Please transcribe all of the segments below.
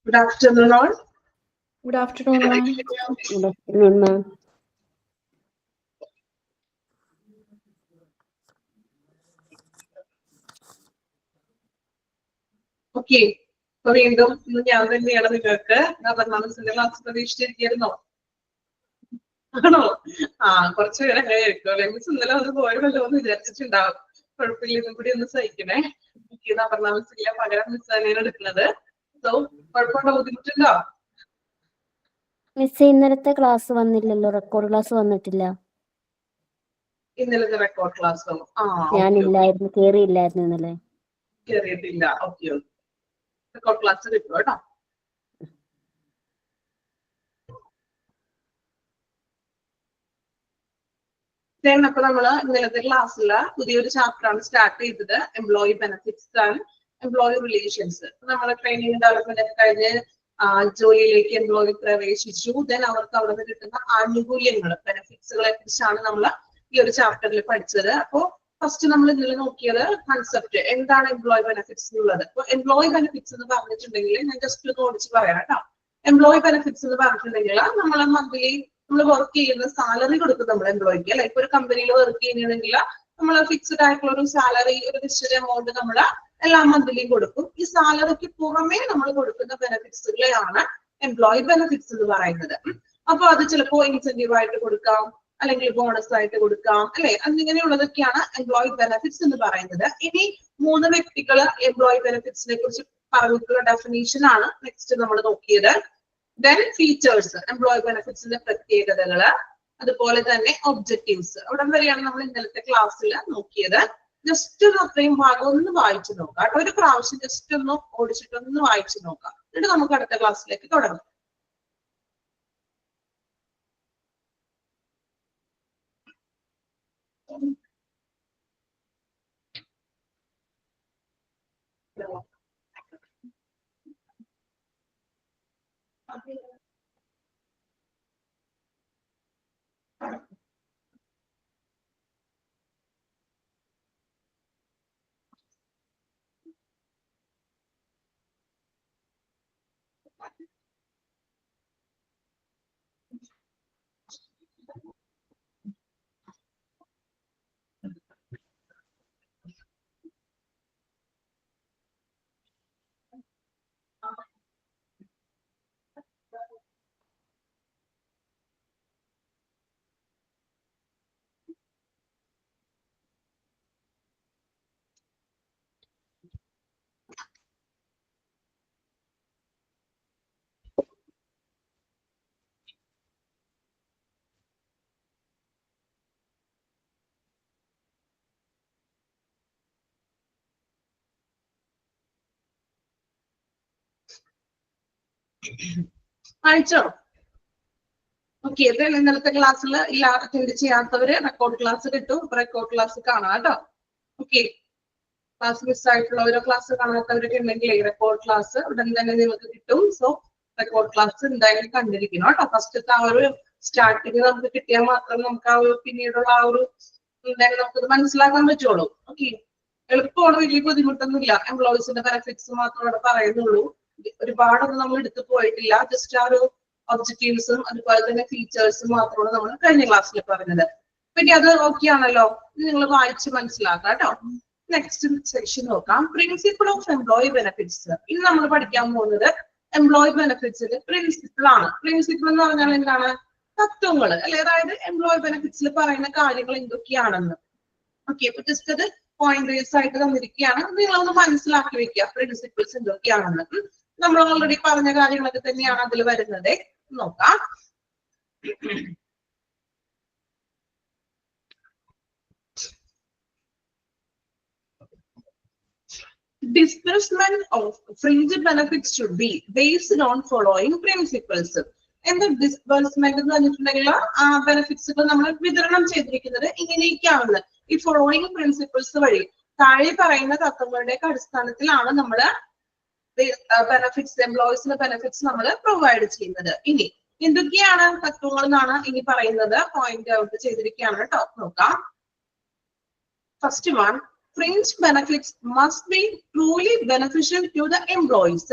Good afternoon, all. Good afternoon, ma'am. Good afternoon, ma'am. Okay. So വീണ്ടും ഇന്ന് ഞാൻ തന്നെയാണ് നിങ്ങൾക്ക് ഗവർണൻസിന്റെ ക്ലാസ് പ്രതീക്ഷിച്ചിരിക്കുന്നു. ആണോ? കുറച്ച് പേര് അങ്ങനെ ആയിരിക്കും. മിസ് ഇന്നലെ ഒന്ന് പോയതല്ലോ എന്ന് വിചാരിച്ചിട്ടുണ്ടാവും. കുഴപ്പമില്ല, ഇന്നും കൂടി ഒന്ന് സഹിക്കണേ. ഗവർണൻസില്ല, പകരം മിസ് തന്നെയാണ് എടുക്കുന്നത്. സോ കുഴപ്പമുണ്ടോ, ബുദ്ധിമുട്ടുണ്ടോ? മിസ് ഇന്നലത്തെ ക്ലാസ് വന്നില്ലല്ലോ, റെക്കോർഡ് ക്ലാസ് വന്നിട്ടില്ല. ഇന്നലത്തെ റെക്കോർഡ് ക്ലാസ് ഞാനില്ലായിരുന്നു, കേറിയില്ലായിരുന്നു ഇന്നലെ. കേറിയിട്ടില്ല. ഓക്കെ ഓക്കെ, റെക്കോർഡ് ക്ലാസ് കിട്ടും കേട്ടോ. അപ്പൊ നമ്മള് ഇന്നലത്തെ ക്ലാസ്സില് പുതിയൊരു ചാപ്റ്റർ ആണ് സ്റ്റാർട്ട് ചെയ്തത്, employee benefits and employee relations. നമ്മളെ ട്രെയിനിങ് ഡെവലപ്മെന്റ് ഒക്കെ കഴിഞ്ഞ് ജോലിയിലേക്ക് എംപ്ലോയി പ്രവേശിച്ചു. ദെൻ അവർക്ക് അവിടെ നിന്ന് കിട്ടുന്ന ആനുകൂല്യങ്ങൾ, ബെനിഫിറ്റ്സുകളെ കുറിച്ചാണ് നമ്മൾ ഈ ഒരു ചാപ്റ്ററിൽ പഠിച്ചത്. അപ്പോ ഫസ്റ്റ് നമ്മൾ ഇന്നലെ നോക്കിയത് കൺസെപ്റ്റ് എന്താണ് എംപ്ലോയി ബെനിഫിറ്റ്സ് എന്നുള്ളത്. അപ്പൊ എംപ്ലോയി ബെനിഫിറ്റ്സ് എന്ന് പറഞ്ഞിട്ടുണ്ടെങ്കിൽ ഞാൻ ജസ്റ്റ് ഒന്ന് ഓടിച്ച് പറയാം കേട്ടോ. എംപ്ലോയി ബെനിഫിറ്റ്സ് എന്ന് പറഞ്ഞിട്ടുണ്ടെങ്കിൽ നമ്മളെ മന്ത്ലി നമ്മൾ വർക്ക് ചെയ്യുന്ന സാലറി കൊടുക്കും നമ്മൾ എംപ്ലോയിക്ക്, അല്ലെ? ഇപ്പൊ ഒരു കമ്പനിയിൽ വർക്ക് ചെയ്യുന്നുണ്ടെങ്കിൽ നമ്മൾ ഫിക്സ്ഡ് ആയിട്ടുള്ള ഒരു സാലറി, ഒരു നിശ്ചിത എമൗണ്ട് നമ്മൾ എല്ലാ മന്ത്ലിയും കൊടുക്കും. ഈ സാലറിക്ക് പുറമേ നമ്മൾ കൊടുക്കുന്ന ബെനിഫിറ്റ്സുകളെയാണ് എംപ്ലോയി ബെനിഫിറ്റ്സ് എന്ന് പറയുന്നത്. അപ്പൊ അത് ചിലപ്പോൾ ഇൻസെന്റീവ് ആയിട്ട് കൊടുക്കാം, അല്ലെങ്കിൽ ബോണസ് ആയിട്ട് കൊടുക്കാം, അല്ലെ? എന്നിങ്ങനെയുള്ളതൊക്കെയാണ് എംപ്ലോയി ബെനിഫിറ്റ്സ് എന്ന് പറയുന്നത്. ഇനി 3 വ്യക്തികൾ എംപ്ലോയി ബെനിഫിറ്റ്സിനെ കുറിച്ച് പറഞ്ഞിട്ടുള്ള ഡെഫിനേഷൻ ആണ് നെക്സ്റ്റ് നമ്മൾ നോക്കിയത്. ദെൻ ഫീച്ചേഴ്സ്, എംപ്ലോയി ബെനിഫിറ്റ്സിന്റെ പ്രത്യേകതകള്, അതുപോലെ തന്നെ ഒബ്ജക്റ്റീവ്സ്. അവിടെ വരെയാണ് നമ്മൾ ഇന്നലത്തെ ക്ലാസ്സിൽ നോക്കിയത്. ജസ്റ്റ് അത്രയും ഭാഗം ഒന്ന് വായിച്ചു നോക്കാം കേട്ടോ. ഒരു പ്രാവശ്യം ജസ്റ്റ് ഒന്ന് ഓടിച്ചിട്ടൊന്ന് വായിച്ചു നോക്കാം, എന്നിട്ട് നമുക്ക് അടുത്ത ക്ലാസ്സിലേക്ക് തുടങ്ങാം. അയച്ചോ? ഓക്കെ. ഇന്നലത്തെ ക്ലാസ്സിൽ അറ്റൻഡ് ചെയ്യാത്തവര് റെക്കോർഡ് ക്ലാസ് കിട്ടും. റെക്കോർഡ് ക്ലാസ് കാണാം കേട്ടോ. ഓക്കെ. ക്ലാസ് മിസ്സായിട്ടുള്ളവരോ ക്ലാസ് കാണാത്തവരൊക്കെ ഉണ്ടെങ്കിൽ റെക്കോർഡ് ക്ലാസ് ഉടൻ തന്നെ നിങ്ങൾക്ക് കിട്ടും. സോ റെക്കോർഡ് ക്ലാസ് എന്തായാലും കണ്ടിരിക്കണം കേട്ടോ. ഫസ്റ്റത്തെ ആ ഒരു സ്റ്റാർട്ടിങ് നമുക്ക് കിട്ടിയാൽ മാത്രം നമുക്ക് ആ ഒരു പിന്നീടുള്ള ആ ഒരു എന്തായാലും നമുക്കത് മനസ്സിലാക്കാൻ പറ്റുള്ളൂ. ഓക്കെ. എളുപ്പമാണ്, വലിയ ബുദ്ധിമുട്ടൊന്നുമില്ല. എംപ്ലോയീസിന്റെ ബെനിഫിറ്റ്സ് മാത്രമേ അവിടെ പറയുന്നുള്ളൂ. ഒരുപാടൊന്നും നമ്മൾ എടുത്തു പോയിട്ടില്ല. ജസ്റ്റ് ആ ഒരു ഒബ്ജക്റ്റീവ്സും അതുപോലെ തന്നെ ഫീച്ചേഴ്സും മാത്രമാണ് നമ്മൾ കഴിഞ്ഞ ക്ലാസ്സിൽ പറഞ്ഞത്. പിന്നെ അത് ഓക്കെ ആണല്ലോ, നിങ്ങൾ വായിച്ച് മനസ്സിലാക്കാം കേട്ടോ. നെക്സ്റ്റ് സെക്ഷൻ നോക്കാം, പ്രിൻസിപ്പിൾ ഓഫ് എംപ്ലോയി ബെനിഫിറ്റ്സ്. ഇനി നമ്മൾ പഠിക്കാൻ പോകുന്നത് എംപ്ലോയി ബെനിഫിറ്റ്സിന്റെ പ്രിൻസിപ്പിൾ ആണ്. പ്രിൻസിപ്പിൾ എന്ന് പറഞ്ഞാൽ എന്താണ്? തത്വങ്ങൾ, അല്ലെ? അതായത് എംപ്ലോയി ബെനിഫിറ്റ്സിൽ പറയുന്ന കാര്യങ്ങൾ എന്തൊക്കെയാണെന്ന്. ഓക്കെ. അപ്പൊ ജസ്റ്റ് അത് പോയിന്റേഴ്സ് ആയിട്ട് തന്നിരിക്കുകയാണ്, നിങ്ങളൊന്ന് മനസ്സിലാക്കി വെക്കുക പ്രിൻസിപ്പിൾസ് എന്തൊക്കെയാണെന്ന്. നമ്മൾ ഓൾറെഡി പറഞ്ഞ കാര്യങ്ങളൊക്കെ തന്നെയാണ് അതിൽ വരുന്നത്. നോക്കാം. Disbursement of fringe benefits should be based on following principles. എന്താ ഡിസ്ബേഴ്സ്മെന്റ് എന്ന് പറഞ്ഞിട്ടുണ്ടെങ്കിൽ ആ ബെനിഫിറ്റ്സുകൾ നമ്മൾ വിതരണം ചെയ്തിരിക്കുന്നത് ഇങ്ങനെയൊക്കെയാണ്. ഈ ഫോളോയിങ് പ്രിൻസിപ്പിൾസ് വഴി താഴെ പറയുന്ന തത്വങ്ങളുടെ അടിസ്ഥാനത്തിലാണ് നമ്മൾ ബെനിഫിറ്റ്സ്, എംപ്ലോയീസിന്റെ ബെനിഫിറ്റ്സ് നമ്മൾ പ്രൊവൈഡ് ചെയ്യുന്നത്. ഇനി എന്തൊക്കെയാണ് തത്വങ്ങൾ എന്നാണ് ഇനി പറയുന്നത്. പോയിന്റ് ഔട്ട് ചെയ്തിരിക്കുകയാണ് കേട്ടോ. നോക്കാം. First one, fringe benefits must be truly beneficial to the employees.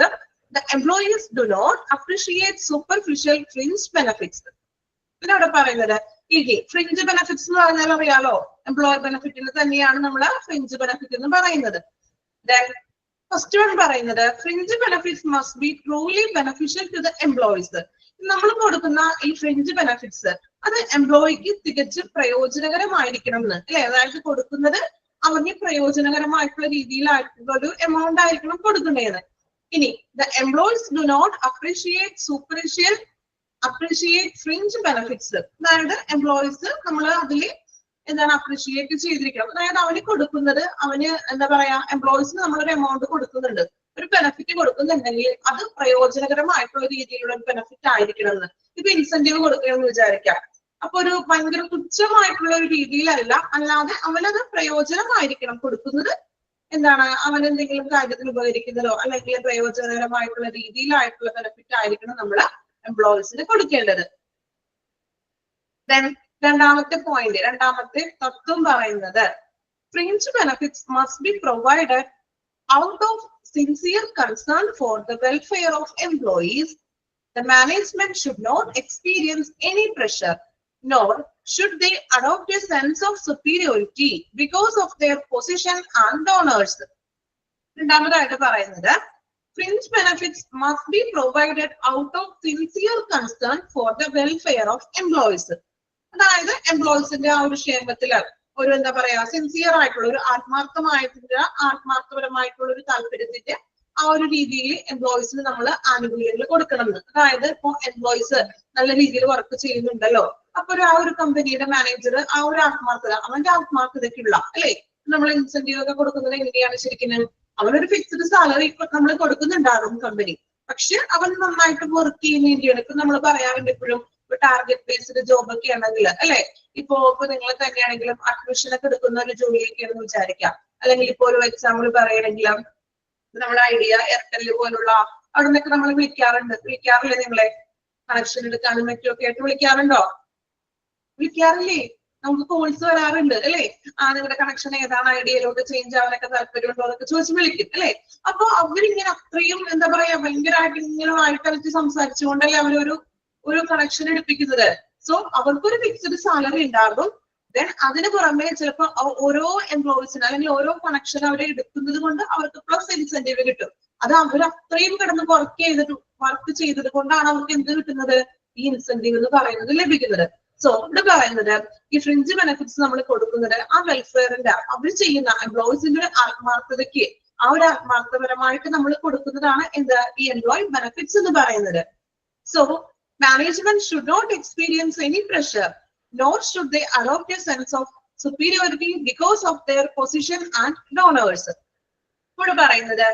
the employees do not appreciate superficial fringe benefits. ഇതിനവിടെ പറയുന്നത് ഈ ഫ്രിഞ്ച് ബെനിഫിറ്റ്സ് എന്ന് പറഞ്ഞാൽ അറിയാലോ, എംപ്ലോയർ ബെനിഫിറ്റിന് തന്നെയാണ് നമ്മൾ ഫ്രിഞ്ച് ബെനിഫിറ്റ് എന്ന് പറയുന്നത്. ഫസ്റ്റ് വൺ പറയുന്നത് fringe benefits must be truly beneficial to the employees. നമ്മൾ കൊടുക്കുന്ന ഈ ഫ്രിഞ്ച് ബെനിഫിറ്റ്സ് അത് എംപ്ലോയിക്ക് തികച്ചും പ്രയോജനകരമായിരിക്കണം എന്ന് അല്ലെ. അതായത് കൊടുക്കുന്നത് അവന് പ്രയോജനകരമായിട്ടുള്ള രീതിയിലായിട്ടുള്ള ഒരു എമൗണ്ട് ആയിരിക്കണം കൊടുക്കേണ്ടത്. ഇനി the employees do not appreciate fringe benefits. അതായത് എംപ്ലോയീസ് നമ്മൾ അതിൽ എന്താണ് അപ്രീഷിയേറ്റ് ചെയ്തിരിക്കണം. അതായത് അവന് കൊടുക്കുന്നത് അവന് എന്താ പറയാ, എംപ്ലോയീസിന് നമ്മളൊരു എമൗണ്ട് കൊടുക്കുന്നുണ്ട്, ഒരു ബെനിഫിറ്റ് കൊടുക്കുന്നുണ്ടെങ്കിൽ അത് പ്രയോജനകരമായിട്ടുള്ള രീതിയിലുള്ള ഒരു ബെനിഫിറ്റ് ആയിരിക്കണം എന്ന്. ഇപ്പൊ ഇൻസെന്റീവ് കൊടുക്കണമെന്ന് വിചാരിക്കാം. അപ്പൊ ഒരു ഭയങ്കര തുച്ഛമായിട്ടുള്ള ഒരു രീതിയിലല്ല, അല്ലാതെ അവനത് പ്രയോജനമായിരിക്കണം കൊടുക്കുന്നത്. എന്താണ് അവൻ എന്തെങ്കിലും കാര്യത്തിന് ഉപകരിക്കുന്നതോ അല്ലെങ്കിൽ പ്രയോജനകരമായിട്ടുള്ള രീതിയിലായിട്ടുള്ള ബെനിഫിറ്റ് ആയിരിക്കണം നമ്മൾ എംപ്ലോയീസിന് കൊടുക്കേണ്ടത്. രണ്ടാമത്തെ പോയിന്റ്, രണ്ടാമത്തെ തത്വം പറയുന്നത് fringe benefits must be provided out of sincere concern for the welfare of employees. The management should not experience any pressure, nor should they adopt a sense of superiority because of their position and honors. രണ്ടാമതായിട്ട് പറയുന്നത് fringe benefits must be provided out of sincere concern for the welfare of employees. അതായത് എംപ്ലോയീസിന്റെ ആ ഒരു ക്ഷേമത്തില് ഒരു എന്താ പറയാ sincere ആയിട്ടുള്ള ഒരു ആത്മാർത്ഥപരമായിട്ടുള്ള ഒരു താല്പര്യത്തിന്റെ ആ ഒരു രീതിയിൽ എംപ്ലോയീസിന് നമ്മൾ ആനുകൂല്യങ്ങൾ കൊടുക്കണം എന്ന്. അതായത് ഇപ്പൊ എംപ്ലോയീസ് നല്ല രീതിയിൽ വർക്ക് ചെയ്യുന്നുണ്ടല്ലോ, അപ്പൊ ആ ഒരു കമ്പനിയുടെ മാനേജർ ആ ഒരു ആത്മാർത്ഥത, അവന്റെ ആത്മാർത്ഥതയ്ക്കുള്ള അല്ലെ നമ്മൾ ഇൻസെന്റീവ് ഒക്കെ കൊടുക്കുന്നത് എങ്ങനെയാണ് ശരിക്കും, അവനൊരു ഫിക്സ്ഡ് സാലറി ഇപ്പൊ നമ്മൾ കൊടുക്കുന്നുണ്ടാകും കമ്പനി, പക്ഷെ അവൻ നന്നായിട്ട് വർക്ക് ചെയ്യുന്ന വേണ്ടിയാണ്. ഇപ്പൊ നമ്മൾ പറയാറുണ്ട് എപ്പോഴും ടാർഗറ്റ് ബേസ്ഡ് ജോബ് ഒക്കെ ആണെങ്കിൽ അല്ലെ, ഇപ്പൊ നിങ്ങൾ തന്നെയാണെങ്കിലും അഡ്മിഷൻ ഒക്കെ എടുക്കുന്ന ഒരു ജോലിയൊക്കെയാണെന്ന് വിചാരിക്കാം. അല്ലെങ്കിൽ ഇപ്പൊ ഒരു എക്സാമ്പിൾ പറയണമെങ്കിൽ നമ്മുടെ ഐഡിയ എയർടെൽ പോലുള്ള അവിടെ നിന്നൊക്കെ നമ്മൾ വിളിക്കാറില്ലേ നിങ്ങളെ കണക്ഷൻ എടുക്കാനും മറ്റുമൊക്കെ ആയിട്ട് വിളിക്കാറുണ്ടോ? വിളിക്കാറില്ലേ? നമുക്ക് കോൾസ് വരാറുണ്ട് അല്ലെ. നിങ്ങളുടെ കണക്ഷൻ ഏതാണ്, ഐഡിയയിലോട്ട് ചേഞ്ച് ആവാനൊക്കെ താല്പര്യമുണ്ടോ എന്നൊക്കെ ചോദിച്ച് വിളിക്കും അല്ലെ. അപ്പൊ അവരിങ്ങനെ അത്രയും എന്താ പറയാ ഭയങ്കരമായിട്ട് ഇങ്ങനെ വായിട്ടടിച്ച് സംസാരിച്ചുകൊണ്ടല്ലേ ഒരു കണക്ഷൻ എടുപ്പിക്കുന്നത്. സോ അവർക്കൊരു ഫിക്സ്ഡ് സാലറി ഉണ്ടാകും. ദെൻ അതിന് പുറമെ ചിലപ്പോൾ ഓരോ എംപ്ലോയീസിന് അല്ലെങ്കിൽ ഓരോ കണക്ഷൻ അവരെ എടുക്കുന്നത് കൊണ്ട് അവർക്ക് പ്ലസ് ഇൻസെന്റീവ് കിട്ടും. അത് അവർ അത്രയും കിടന്ന് വർക്ക് ചെയ്തത് കൊണ്ടാണ് അവർക്ക് എന്ത് കിട്ടുന്നത്, ഈ ഇൻസെന്റീവ് എന്ന് പറയുന്നത് ലഭിക്കുന്നത്. സോ ഇവിടെ പറയുന്നത് ഈ ഫ്രിഞ്ച് ബെനിഫിറ്റ്സ് നമ്മൾ കൊടുക്കുന്നത് ആ വെൽഫെയറിന്റെ അവർ ചെയ്യുന്ന എംപ്ലോയീസിന്റെ ഒരു ആത്മാർത്ഥതയ്ക്ക് ആ ഒരു ആത്മാർത്ഥപരമായിട്ട് നമ്മൾ കൊടുക്കുന്നതാണ് എന്താ ഈ എംപ്ലോയി ബെനിഫിറ്റ്സ് എന്ന് പറയുന്നത്. So management should not experience any pressure, nor should they adopt a sense of superiority because of their position and donors. ഇവിടെ പറയുന്നത്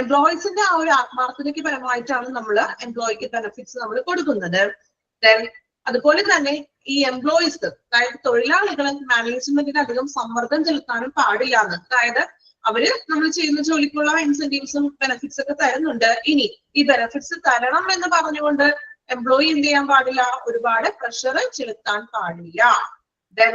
എംപ്ലോയീസിന്റെ ആ ഒരു ആത്മാർത്ഥതയ്ക്ക് പരമായിട്ടാണ് നമ്മൾ എംപ്ലോയിക്ക് ബെനിഫിറ്റ്സ് നമ്മൾ കൊടുക്കുന്നത്. ദെൻ അതുപോലെ തന്നെ ഈ എംപ്ലോയീസ് അതായത് തൊഴിലാളികൾ മാനേജ്മെന്റിന് അധികം സമ്മർദ്ദം ചെലുത്താനും പാടില്ല എന്ന്. അതായത് അവര് നമ്മൾ ചെയ്യുന്ന ജോലിക്കുള്ള ഇൻസെന്റീവ്സും ബെനിഫിറ്റ്സ് ഒക്കെ തരുന്നുണ്ട്. ഇനി ഈ ബെനിഫിറ്റ്സ് തരണം എന്ന് പറഞ്ഞുകൊണ്ട് എംപ്ലോയി എന്ത് ചെയ്യാൻ പാടില്ല, ഒരുപാട് പ്രഷർ ചെലുത്താൻ പാടില്ല. Then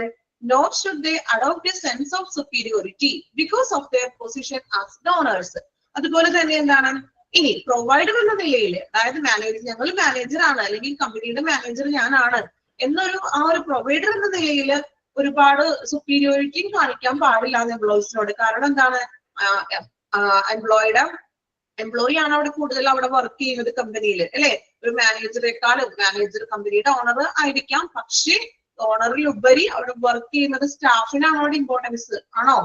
nor should they adopt a sense of superiority because of their position as donors. അതുപോലെ തന്നെ എന്താണ് ഇനി പ്രൊവൈഡർ എന്ന നിലയിൽ, അതായത് ഞങ്ങൾ മാനേജർ ആണ് അല്ലെങ്കിൽ കമ്പനിയുടെ മാനേജർ ഞാനാണ് എന്നൊരു ആ ഒരു പ്രൊവൈഡർ എന്ന നിലയിൽ ഒരുപാട് സുപ്പീരിയോറിറ്റിയും കാണിക്കാൻ പാടില്ല എംപ്ലോയീസിനോട്. കാരണം എന്താണ്, എംപ്ലോയി ആണ് അവിടെ കൂടുതൽ അവിടെ വർക്ക് ചെയ്യുന്നത് കമ്പനിയിൽ അല്ലെ. ഒരു മാനേജറെക്കാളും മാനേജർ കമ്പനിയുടെ ഓണർ ആയിരിക്കാം, പക്ഷേ ഓണറിലുപരി അവിടെ വർക്ക് ചെയ്യുന്നത് സ്റ്റാഫിനാണ് അവിടെ ഇമ്പോർട്ടൻസ്. ആണോ?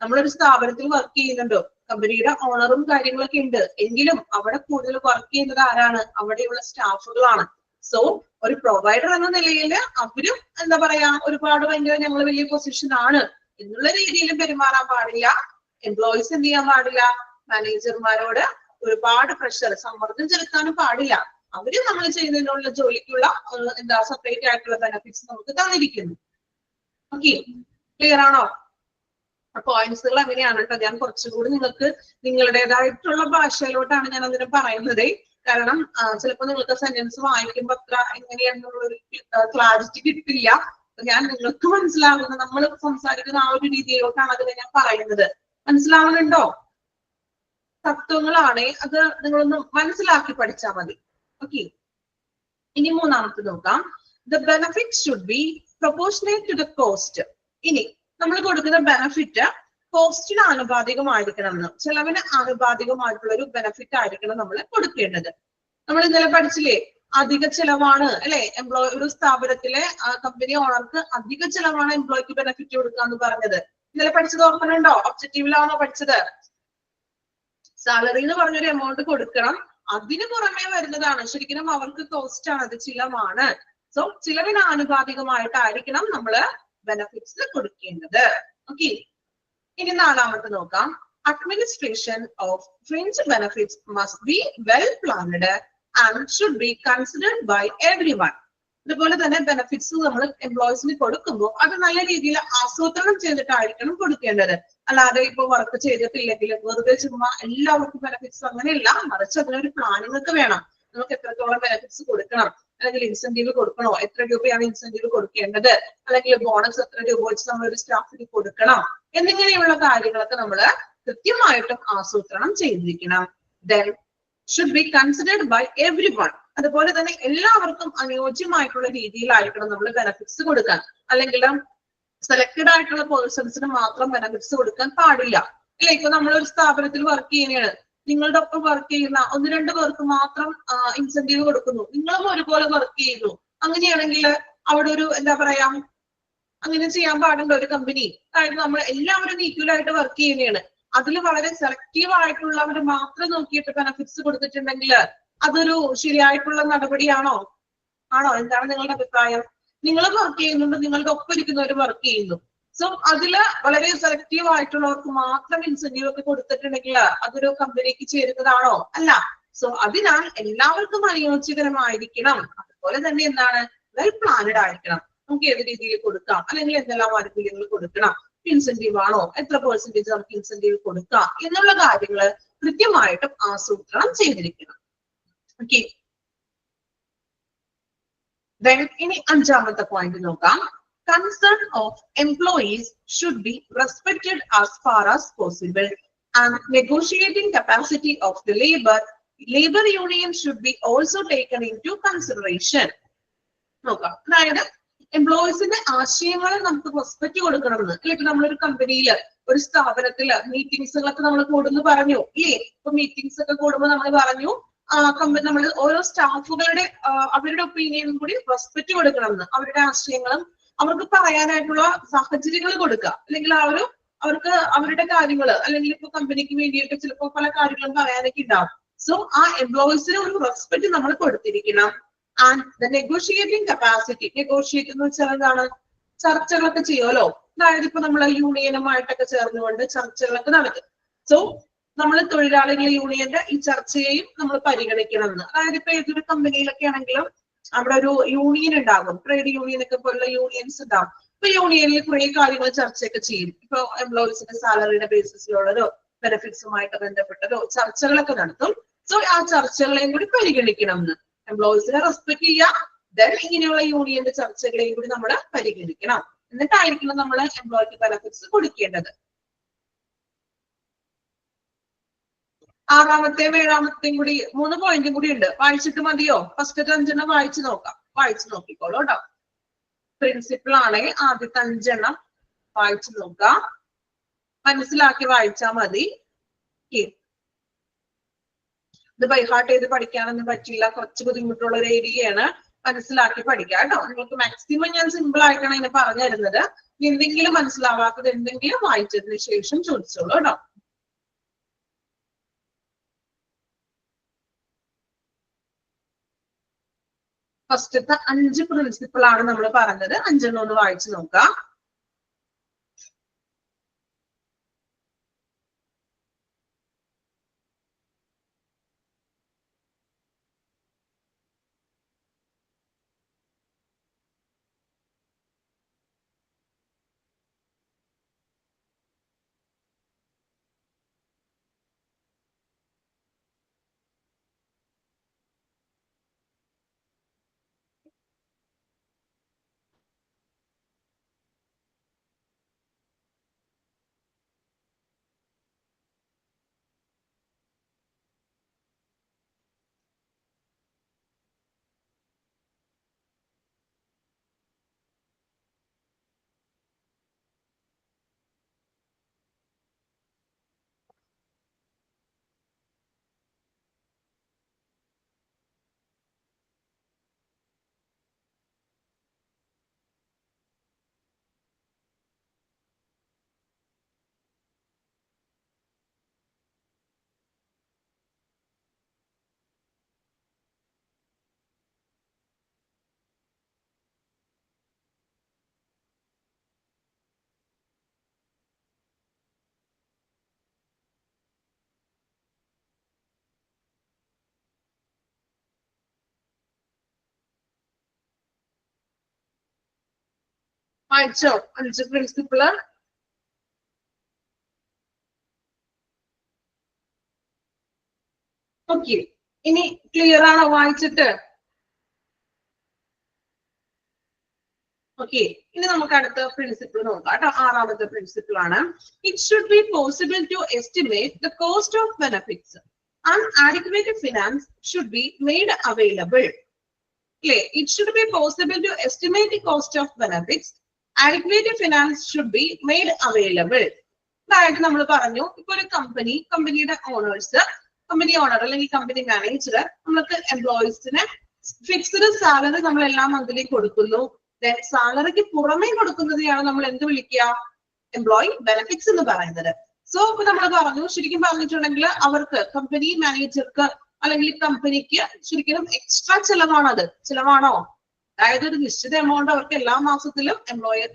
നമ്മളൊരു സ്ഥാപനത്തിൽ വർക്ക് ചെയ്യുന്നുണ്ടോ, കമ്പനിയുടെ ഓണറും കാര്യങ്ങളൊക്കെ ഉണ്ട്, എങ്കിലും അവിടെ കൂടുതൽ വർക്ക് ചെയ്യുന്നത് ആരാണ്, അവിടെയുള്ള സ്റ്റാഫുകളാണ്. സോ ഒരു പ്രൊവൈഡർ എന്ന നിലയിൽ അവരും എന്താ പറയാ ഒരുപാട് ഭയങ്കര ഞങ്ങൾ വലിയ പൊസിഷൻ ആണ് എന്നുള്ള രീതിയിലും പെരുമാറാൻ പാടില്ല. എംപ്ലോയീസ് എന്ത് ചെയ്യാൻ പാടില്ല, മാനേജർമാരോട് ഒരുപാട് പ്രഷർ സമ്മർദ്ദം ചെലുത്താനും പാടില്ല. അവര് നമ്മൾ ചെയ്യുന്നതിനുള്ള ജോലിക്കുള്ള എന്താ സെപ്പറേറ്റ് ആയിട്ടുള്ള ബെനിഫിറ്റ്സ് നമുക്ക് തന്നിരിക്കുന്നു. ഓക്കെ, ക്ലിയർ ആണോ? പോയിന്റ്സുകൾ അങ്ങനെയാണ് കേട്ടോ. ഞാൻ കുറച്ചുകൂടി നിങ്ങൾക്ക് നിങ്ങളുടേതായിട്ടുള്ള ഭാഷയിലോട്ടാണ് ഞാൻ അതിനെ പറയുന്നത്. കാരണം ചിലപ്പോൾ നിങ്ങൾക്ക് സെന്റൻസ് വായിക്കുമ്പോൾ അത്ര എങ്ങനെയാണെന്നുള്ളൊരു ക്ലാരിറ്റി കിട്ടില്ല. ഞാൻ നിങ്ങൾക്ക് മനസ്സിലാകുന്ന നമ്മൾ സംസാരിക്കുന്ന ആ ഒരു രീതിയിലോട്ടാണ് അതിനെ ഞാൻ പറയുന്നത്. മനസ്സിലാവുന്നുണ്ടോ? തത്വങ്ങളാണ്. അത് നിങ്ങളൊന്ന് മനസ്സിലാക്കി പഠിച്ചാൽ മതി. ഓക്കെ, ഇനി മൂന്നാമത്തെ നോക്കാം. The benefit should be proportionate to the cost. ഇനി നമ്മൾ കൊടുക്കുന്ന ബെനഫിറ്റ് കോസ്റ്റിന് ആനുപാതികമായിരിക്കണം എന്ന്, ചെലവിന് ആനുപാതികമായിട്ടുള്ള ഒരു ബെനഫിറ്റ് ആയിരിക്കണം നമ്മൾ കൊടുക്കേണ്ടത്. നമ്മൾ ഇന്നലെ പഠിച്ചില്ലേ, അധിക ചെലവാണ് അല്ലെ എംപ്ലോയി, ഒരു സ്ഥാപനത്തിലെ കമ്പനി ഓണർക്ക് അധിക ചെലവാണ് എംപ്ലോയിക്ക് ബെനഫിറ്റ് കൊടുക്കുക എന്ന് പറഞ്ഞത്. ഇന്നലെ പഠിച്ചത് ഓർമ്മയുണ്ടോ? ഒബ്ജക്റ്റീവിലാണോ പഠിച്ചത്? സാലറി എന്ന് പറഞ്ഞൊരു എമൗണ്ട് കൊടുക്കണം, അതിന് പുറമെ വരുന്നതാണ് ശരിക്കും അവർക്ക് കോസ്റ്റ് ആണ്, അത് ചിലവാണ്. സോ ചിലവിന് ആനുപാതികമായിട്ടായിരിക്കണം നമ്മള് ബെനഫിറ്റ്സ് കൊടുക്കേണ്ടത്. ഓക്കെ, ഇനി നാലാമത്തെ നോക്കാം. Administration of fringe benefits must be well planned and should be considered by everyone. അതുപോലെ തന്നെ ബെനഫിറ്റ്സ് നമ്മൾ എംപ്ലോയീസിന് കൊടുക്കുമ്പോൾ അത് നല്ല രീതിയിൽ ആസൂത്രണം ചെയ്തിട്ടായിരിക്കണം കൊടുക്കേണ്ടത്. അല്ലാതെ ഇപ്പൊ വർക്ക് ചെയ്തിട്ടില്ലെങ്കിൽ വെറുതെ ചുമ്മാ എല്ലാവർക്കും ബെനഫിറ്റ്സ് അങ്ങനെയല്ല, മറിച്ച് അതിനൊരു പ്ലാനിങ് ഒക്കെ വേണം. നമുക്ക് എത്രത്തോളം ബെനഫിറ്റ്സ് കൊടുക്കണം, അല്ലെങ്കിൽ ഇൻസെന്റീവ് കൊടുക്കണോ, എത്ര രൂപയാണ് ഇൻസെന്റീവ് കൊടുക്കേണ്ടത്, അല്ലെങ്കിൽ ബോണസ് എത്ര രൂപ വെച്ച് നമ്മൾ ഒരു സ്റ്റാഫിന് കൊടുക്കണം, എന്നിങ്ങനെയുള്ള കാര്യങ്ങളൊക്കെ നമ്മൾ കൃത്യമായിട്ടും ആസൂത്രണം ചെയ്തിരിക്കണം. Then should be considered by everyone. അതുപോലെ തന്നെ എല്ലാവർക്കും അനുയോജ്യമായിട്ടുള്ള രീതിയിലായിരിക്കണം നമ്മൾ ബെനഫിറ്റ്സ് കൊടുക്കാൻ. അല്ലെങ്കിൽ സെലക്ടഡ് ആയിട്ടുള്ള പേഴ്സൺസിന് മാത്രം ബെനഫിറ്റ്സ് കൊടുക്കാൻ പാടില്ല. അല്ലെ, ഇപ്പൊ നമ്മളൊരു സ്ഥാപനത്തിൽ വർക്ക് ചെയ്യുകയാണ്, നിങ്ങളുടെ ഒപ്പം വർക്ക് ചെയ്യുന്ന 1-2 പേർക്ക് മാത്രം ഇൻസെന്റീവ് കൊടുക്കുന്നു, നിങ്ങളും ഒരുപോലെ വർക്ക് ചെയ്യുന്നു. അങ്ങനെയാണെങ്കിൽ അവിടെ ഒരു എന്താ പറയാ, അങ്ങനെ ചെയ്യാൻ പാടുണ്ടോ ഒരു കമ്പനി? കാരണം നമ്മൾ എല്ലാവരും ഈക്വൽ ആയിട്ട് വർക്ക് ചെയ്യുന്നതാണ്. അതിൽ വളരെ സെലക്റ്റീവ് ആയിട്ടുള്ളവർ മാത്രം നോക്കിയിട്ട് ബെനഫിറ്റ്സ് കൊടുത്തിട്ടുണ്ടെങ്കിൽ അതൊരു ശരിയായിട്ടുള്ള നടപടിയാണോ? ആണോ? എന്താണ് നിങ്ങളുടെ അഭിപ്രായം? നിങ്ങൾ വർക്ക് ചെയ്യുന്നുണ്ട്, നിങ്ങളുടെ ഒപ്പം ഇരിക്കുന്നവർ വർക്ക് ചെയ്യുന്നു. സോ അതില് വളരെ സെലക്റ്റീവ് ആയിട്ടുള്ളവർക്ക് മാത്രം ഇൻസെന്റീവ് ഒക്കെ കൊടുത്തിട്ടുണ്ടെങ്കിൽ അതൊരു കമ്പനിക്ക് ചേരുന്നതാണോ? അല്ല. സോ അതിനാൽ എല്ലാവർക്കും അനുയോജ്യകരമായിരിക്കണം. അതുപോലെ തന്നെ എന്താണ്, വെൽ പ്ലാനഡ് ആയിരിക്കണം. നമുക്ക് ഏത് രീതിയിൽ കൊടുക്കാം, അല്ലെങ്കിൽ എന്തെല്ലാം ആനുകൂല്യങ്ങൾ കൊടുക്കണം, ഇൻസെന്റീവ് ആണോ, എത്ര പെർസെന്റേജ് നമുക്ക് ഇൻസെന്റീവ് കൊടുക്കാം എന്നുള്ള കാര്യങ്ങൾ കൃത്യമായിട്ടും ആസൂത്രണം ചെയ്തിരിക്കണം. ഓക്കെ, ഇനി അഞ്ചാമത്തെ പോയിന്റ് നോക്കാം. Concern of employees should be respected as far as possible, and negotiating capacity of the labor union should be also taken into consideration. നോക്കാം, അതായത് എംപ്ലോയീസിന്റെ ആശയങ്ങളെ നമുക്ക് റെസ്പെക്ട് കൊടുക്കണമെന്ന്. അല്ലെ, ഇപ്പൊ നമ്മളൊരു കമ്പനിയിൽ, ഒരു സ്ഥാപനത്തില് മീറ്റിംഗ്സുകളൊക്കെ നമ്മൾ കൂടുന്നു പറഞ്ഞു ഇല്ലേ? ഇപ്പൊ മീറ്റിംഗ്സ് ഒക്കെ കൂടുമ്പോൾ നമ്മൾ പറഞ്ഞു നമ്മൾ ഓരോ സ്റ്റാഫുകളുടെ അവരുടെ ഒപ്പീനിയനും കൂടി റെസ്പെക്ട് കൊടുക്കണമെന്ന്. അവരുടെ ആശയങ്ങളും അവർക്ക് പറയാനായിട്ടുള്ള സാഹചര്യങ്ങൾ കൊടുക്കുക. അല്ലെങ്കിൽ അവർക്ക് അവരുടെ കാര്യങ്ങൾ, അല്ലെങ്കിൽ ഇപ്പൊ കമ്പനിക്ക് വേണ്ടിയിട്ട് ചിലപ്പോൾ പല കാര്യങ്ങളും പറയാനൊക്കെ ഉണ്ടാവും. സോ ആ എംപ്ലോയീസിന് ഒരു റെസ്പെക്ട് നമ്മൾ കൊടുത്തിരിക്കണം. And the negotiating capacity, negotiate എന്ന് വെച്ചാൽ എന്താണ്, ചർച്ചകളൊക്കെ ചെയ്യുമല്ലോ. അതായത് ഇപ്പൊ നമ്മൾ യൂണിയനുമായിട്ടൊക്കെ ചേർന്നുകൊണ്ട് ചർച്ചകളൊക്കെ നടക്കും. സോ നമ്മൾ തൊഴിലാളികൾ യൂണിയന്റെ ഈ ചർച്ചയെയും നമ്മൾ പരിഗണിക്കണം എന്ന്. അതായത് ഇപ്പൊ ഏതൊരു കമ്പനിയിലൊക്കെ ആണെങ്കിലും അവിടെ ഒരു യൂണിയൻ ഉണ്ടാകും, ട്രേഡ് യൂണിയൻ ഒക്കെ പോലുള്ള യൂണിയൻസ് ഉണ്ടാകും. ഇപ്പൊ യൂണിയനിൽ കുറെ കാര്യങ്ങൾ ചർച്ചയൊക്കെ ചെയ്യും. ഇപ്പൊ എംപ്ലോയീസിന്റെ സാലറിയുടെ ബേസിസിലുള്ളതോ ബെനിഫിറ്റ്സുമായിട്ട് ബന്ധപ്പെട്ടതോ ചർച്ചകളൊക്കെ നടത്തും. സോ ആ ചർച്ചകളെയും കൂടി പരിഗണിക്കണം എന്ന്. എംപ്ലോയീസിനെ റെസ്പെക്ട് ചെയ്യുക, ദെൻ ഇങ്ങനെയുള്ള യൂണിയന്റെ ചർച്ചകളെയും കൂടി നമ്മൾ പരിഗണിക്കണം. എന്നിട്ടായിരിക്കണം നമ്മൾ എംപ്ലോയിക്ക് ബെനിഫിറ്റ്സ് കൊടുക്കേണ്ടത്. ആറാമത്തെയും ഏഴാമത്തെയും കൂടി 3 പോയിന്റും കൂടി ഉണ്ട്. വായിച്ചിട്ട് മതിയോ? ഫസ്റ്റ് 5 വായിച്ചു നോക്കാം. വായിച്ചു നോക്കിക്കോളൂ കേട്ടോ. പ്രിൻസിപ്പിൾ ആണ് ആദ്യത്തെ 5 വായിച്ചു നോക്കാം, മനസ്സിലാക്കി വായിച്ചാൽ മതി. ഇത് ബൈഹാർട്ട് ചെയ്ത് പഠിക്കാനൊന്നും പറ്റില്ല, കുറച്ച് ബുദ്ധിമുട്ടുള്ള ഒരു ഏരിയയാണ്. മനസ്സിലാക്കി പഠിക്കാം കേട്ടോ. നിങ്ങൾക്ക് മാക്സിമം ഞാൻ സിമ്പിൾ ആയിട്ടാണ് ഇതിനെ പറഞ്ഞു തരുന്നത്. എന്തെങ്കിലും മനസ്സിലാവാത്തത് എന്തെങ്കിലും വായിച്ചതിന് ശേഷം ചോദിച്ചോളൂ കേട്ടോ. ഫസ്റ്റത്തെ 5 പ്രിൻസിപ്പിൾ ആണ് നമ്മൾ പറഞ്ഞത്. 5 ഒന്ന് വായിച്ചു നോക്കാം. വായിച്ചോ 5 പ്രിൻസിപ്പിള്? ഓക്കെ, ഇനി ക്ലിയർ ആണോ വായിച്ചിട്ട്? ഓക്കെ, ഇനി നമുക്ക് അടുത്ത പ്രിൻസിപ്പിൾ നോക്കാം കേട്ടോ. 6ാമത്തെ പ്രിൻസിപ്പിൾ ആണ്. It should be possible to estimate the cost of benefits and adequate finance should be made available. അല്ലേ? It should be possible to estimate the cost of benefits, adequate finance should be made available. അതായത് നമ്മൾ പറഞ്ഞു, ഇപ്പൊ ഒരു കമ്പനിയുടെ owners, company owner അല്ലെങ്കിൽ company manager നമ്മൾക്ക് എംപ്ലോയീസിന് ഫിക്സ്ഡ് സാലറി നമ്മൾ എല്ലാ മന്ത്ലി കൊടുക്കുന്നു. സാലറിക്ക് പുറമേ കൊടുക്കുന്നതിനെയാണ് നമ്മൾ എന്ത് വിളിക്കുക? എംപ്ലോയി ബെനിഫിറ്റ്സ് എന്ന് പറയുന്നത്. സോ ഇപ്പൊ നമ്മൾ പറഞ്ഞു, ശരിക്കും പറഞ്ഞിട്ടുണ്ടെങ്കിൽ അവർക്ക് കമ്പനി മാനേജർക്ക് അല്ലെങ്കിൽ കമ്പനിക്ക് ശരിക്കും എക്സ്ട്രാ ചെലവാണത്. ചെലവാണോ? അതായത് ഒരു നിശ്ചിത എമൗണ്ട് അവർക്ക് എല്ലാ മാസത്തിലും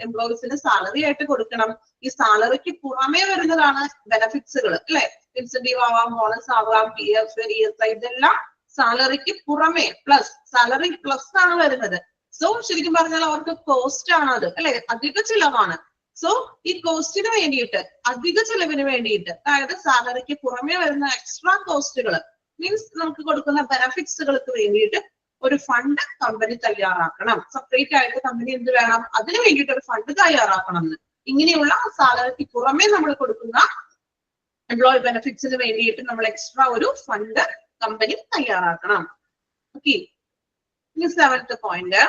എംപ്ലോയീസിന് സാലറി ആയിട്ട് കൊടുക്കണം. ഈ സാലറിക്ക് പുറമേ വരുന്നതാണ് ബെനിഫിറ്റ്സുകൾ, അല്ലെ? ഇൻസെന്റീവ് ആവാം, ബോണസ് ആവാം, PF, ESI, ഇതെല്ലാം സാലറിക്ക് പുറമേ പ്ലസ്, സാലറി പ്ലസ് ആണ് വരുന്നത്. സോ ശരിക്കും പറഞ്ഞാൽ അവർക്ക് കോസ്റ്റ് ആണ് അത്, അല്ലെ? അധിക ചെലവാണ്. സോ ഈ കോസ്റ്റിന് വേണ്ടിയിട്ട്, അധിക ചെലവിന് വേണ്ടിയിട്ട്, അതായത് സാലറിക്ക് പുറമേ വരുന്ന എക്സ്ട്രാ കോസ്റ്റുകൾ മീൻസ് നമുക്ക് കൊടുക്കുന്ന ബെനിഫിറ്റ്സുകൾക്ക് വേണ്ടിയിട്ട് ഒരു ഫണ്ട് കമ്പനി തയ്യാറാക്കണം. സെപ്പറേറ്റ് ആയിട്ട് കമ്പനി എന്ത് വേണം? അതിന് വേണ്ടിയിട്ട് ഒരു ഫണ്ട് തയ്യാറാക്കണം. ഇങ്ങനെയുള്ള സാലറിക്ക് പുറമേ നമ്മൾ കൊടുക്കുന്ന എംപ്ലോയി ബെനിഫിറ്റ്സിന് വേണ്ടിയിട്ട് നമ്മൾ എക്സ്ട്രാ ഒരു ഫണ്ട് കമ്പനി തയ്യാറാക്കണം. ഓക്കെ, ഇനി 7th point,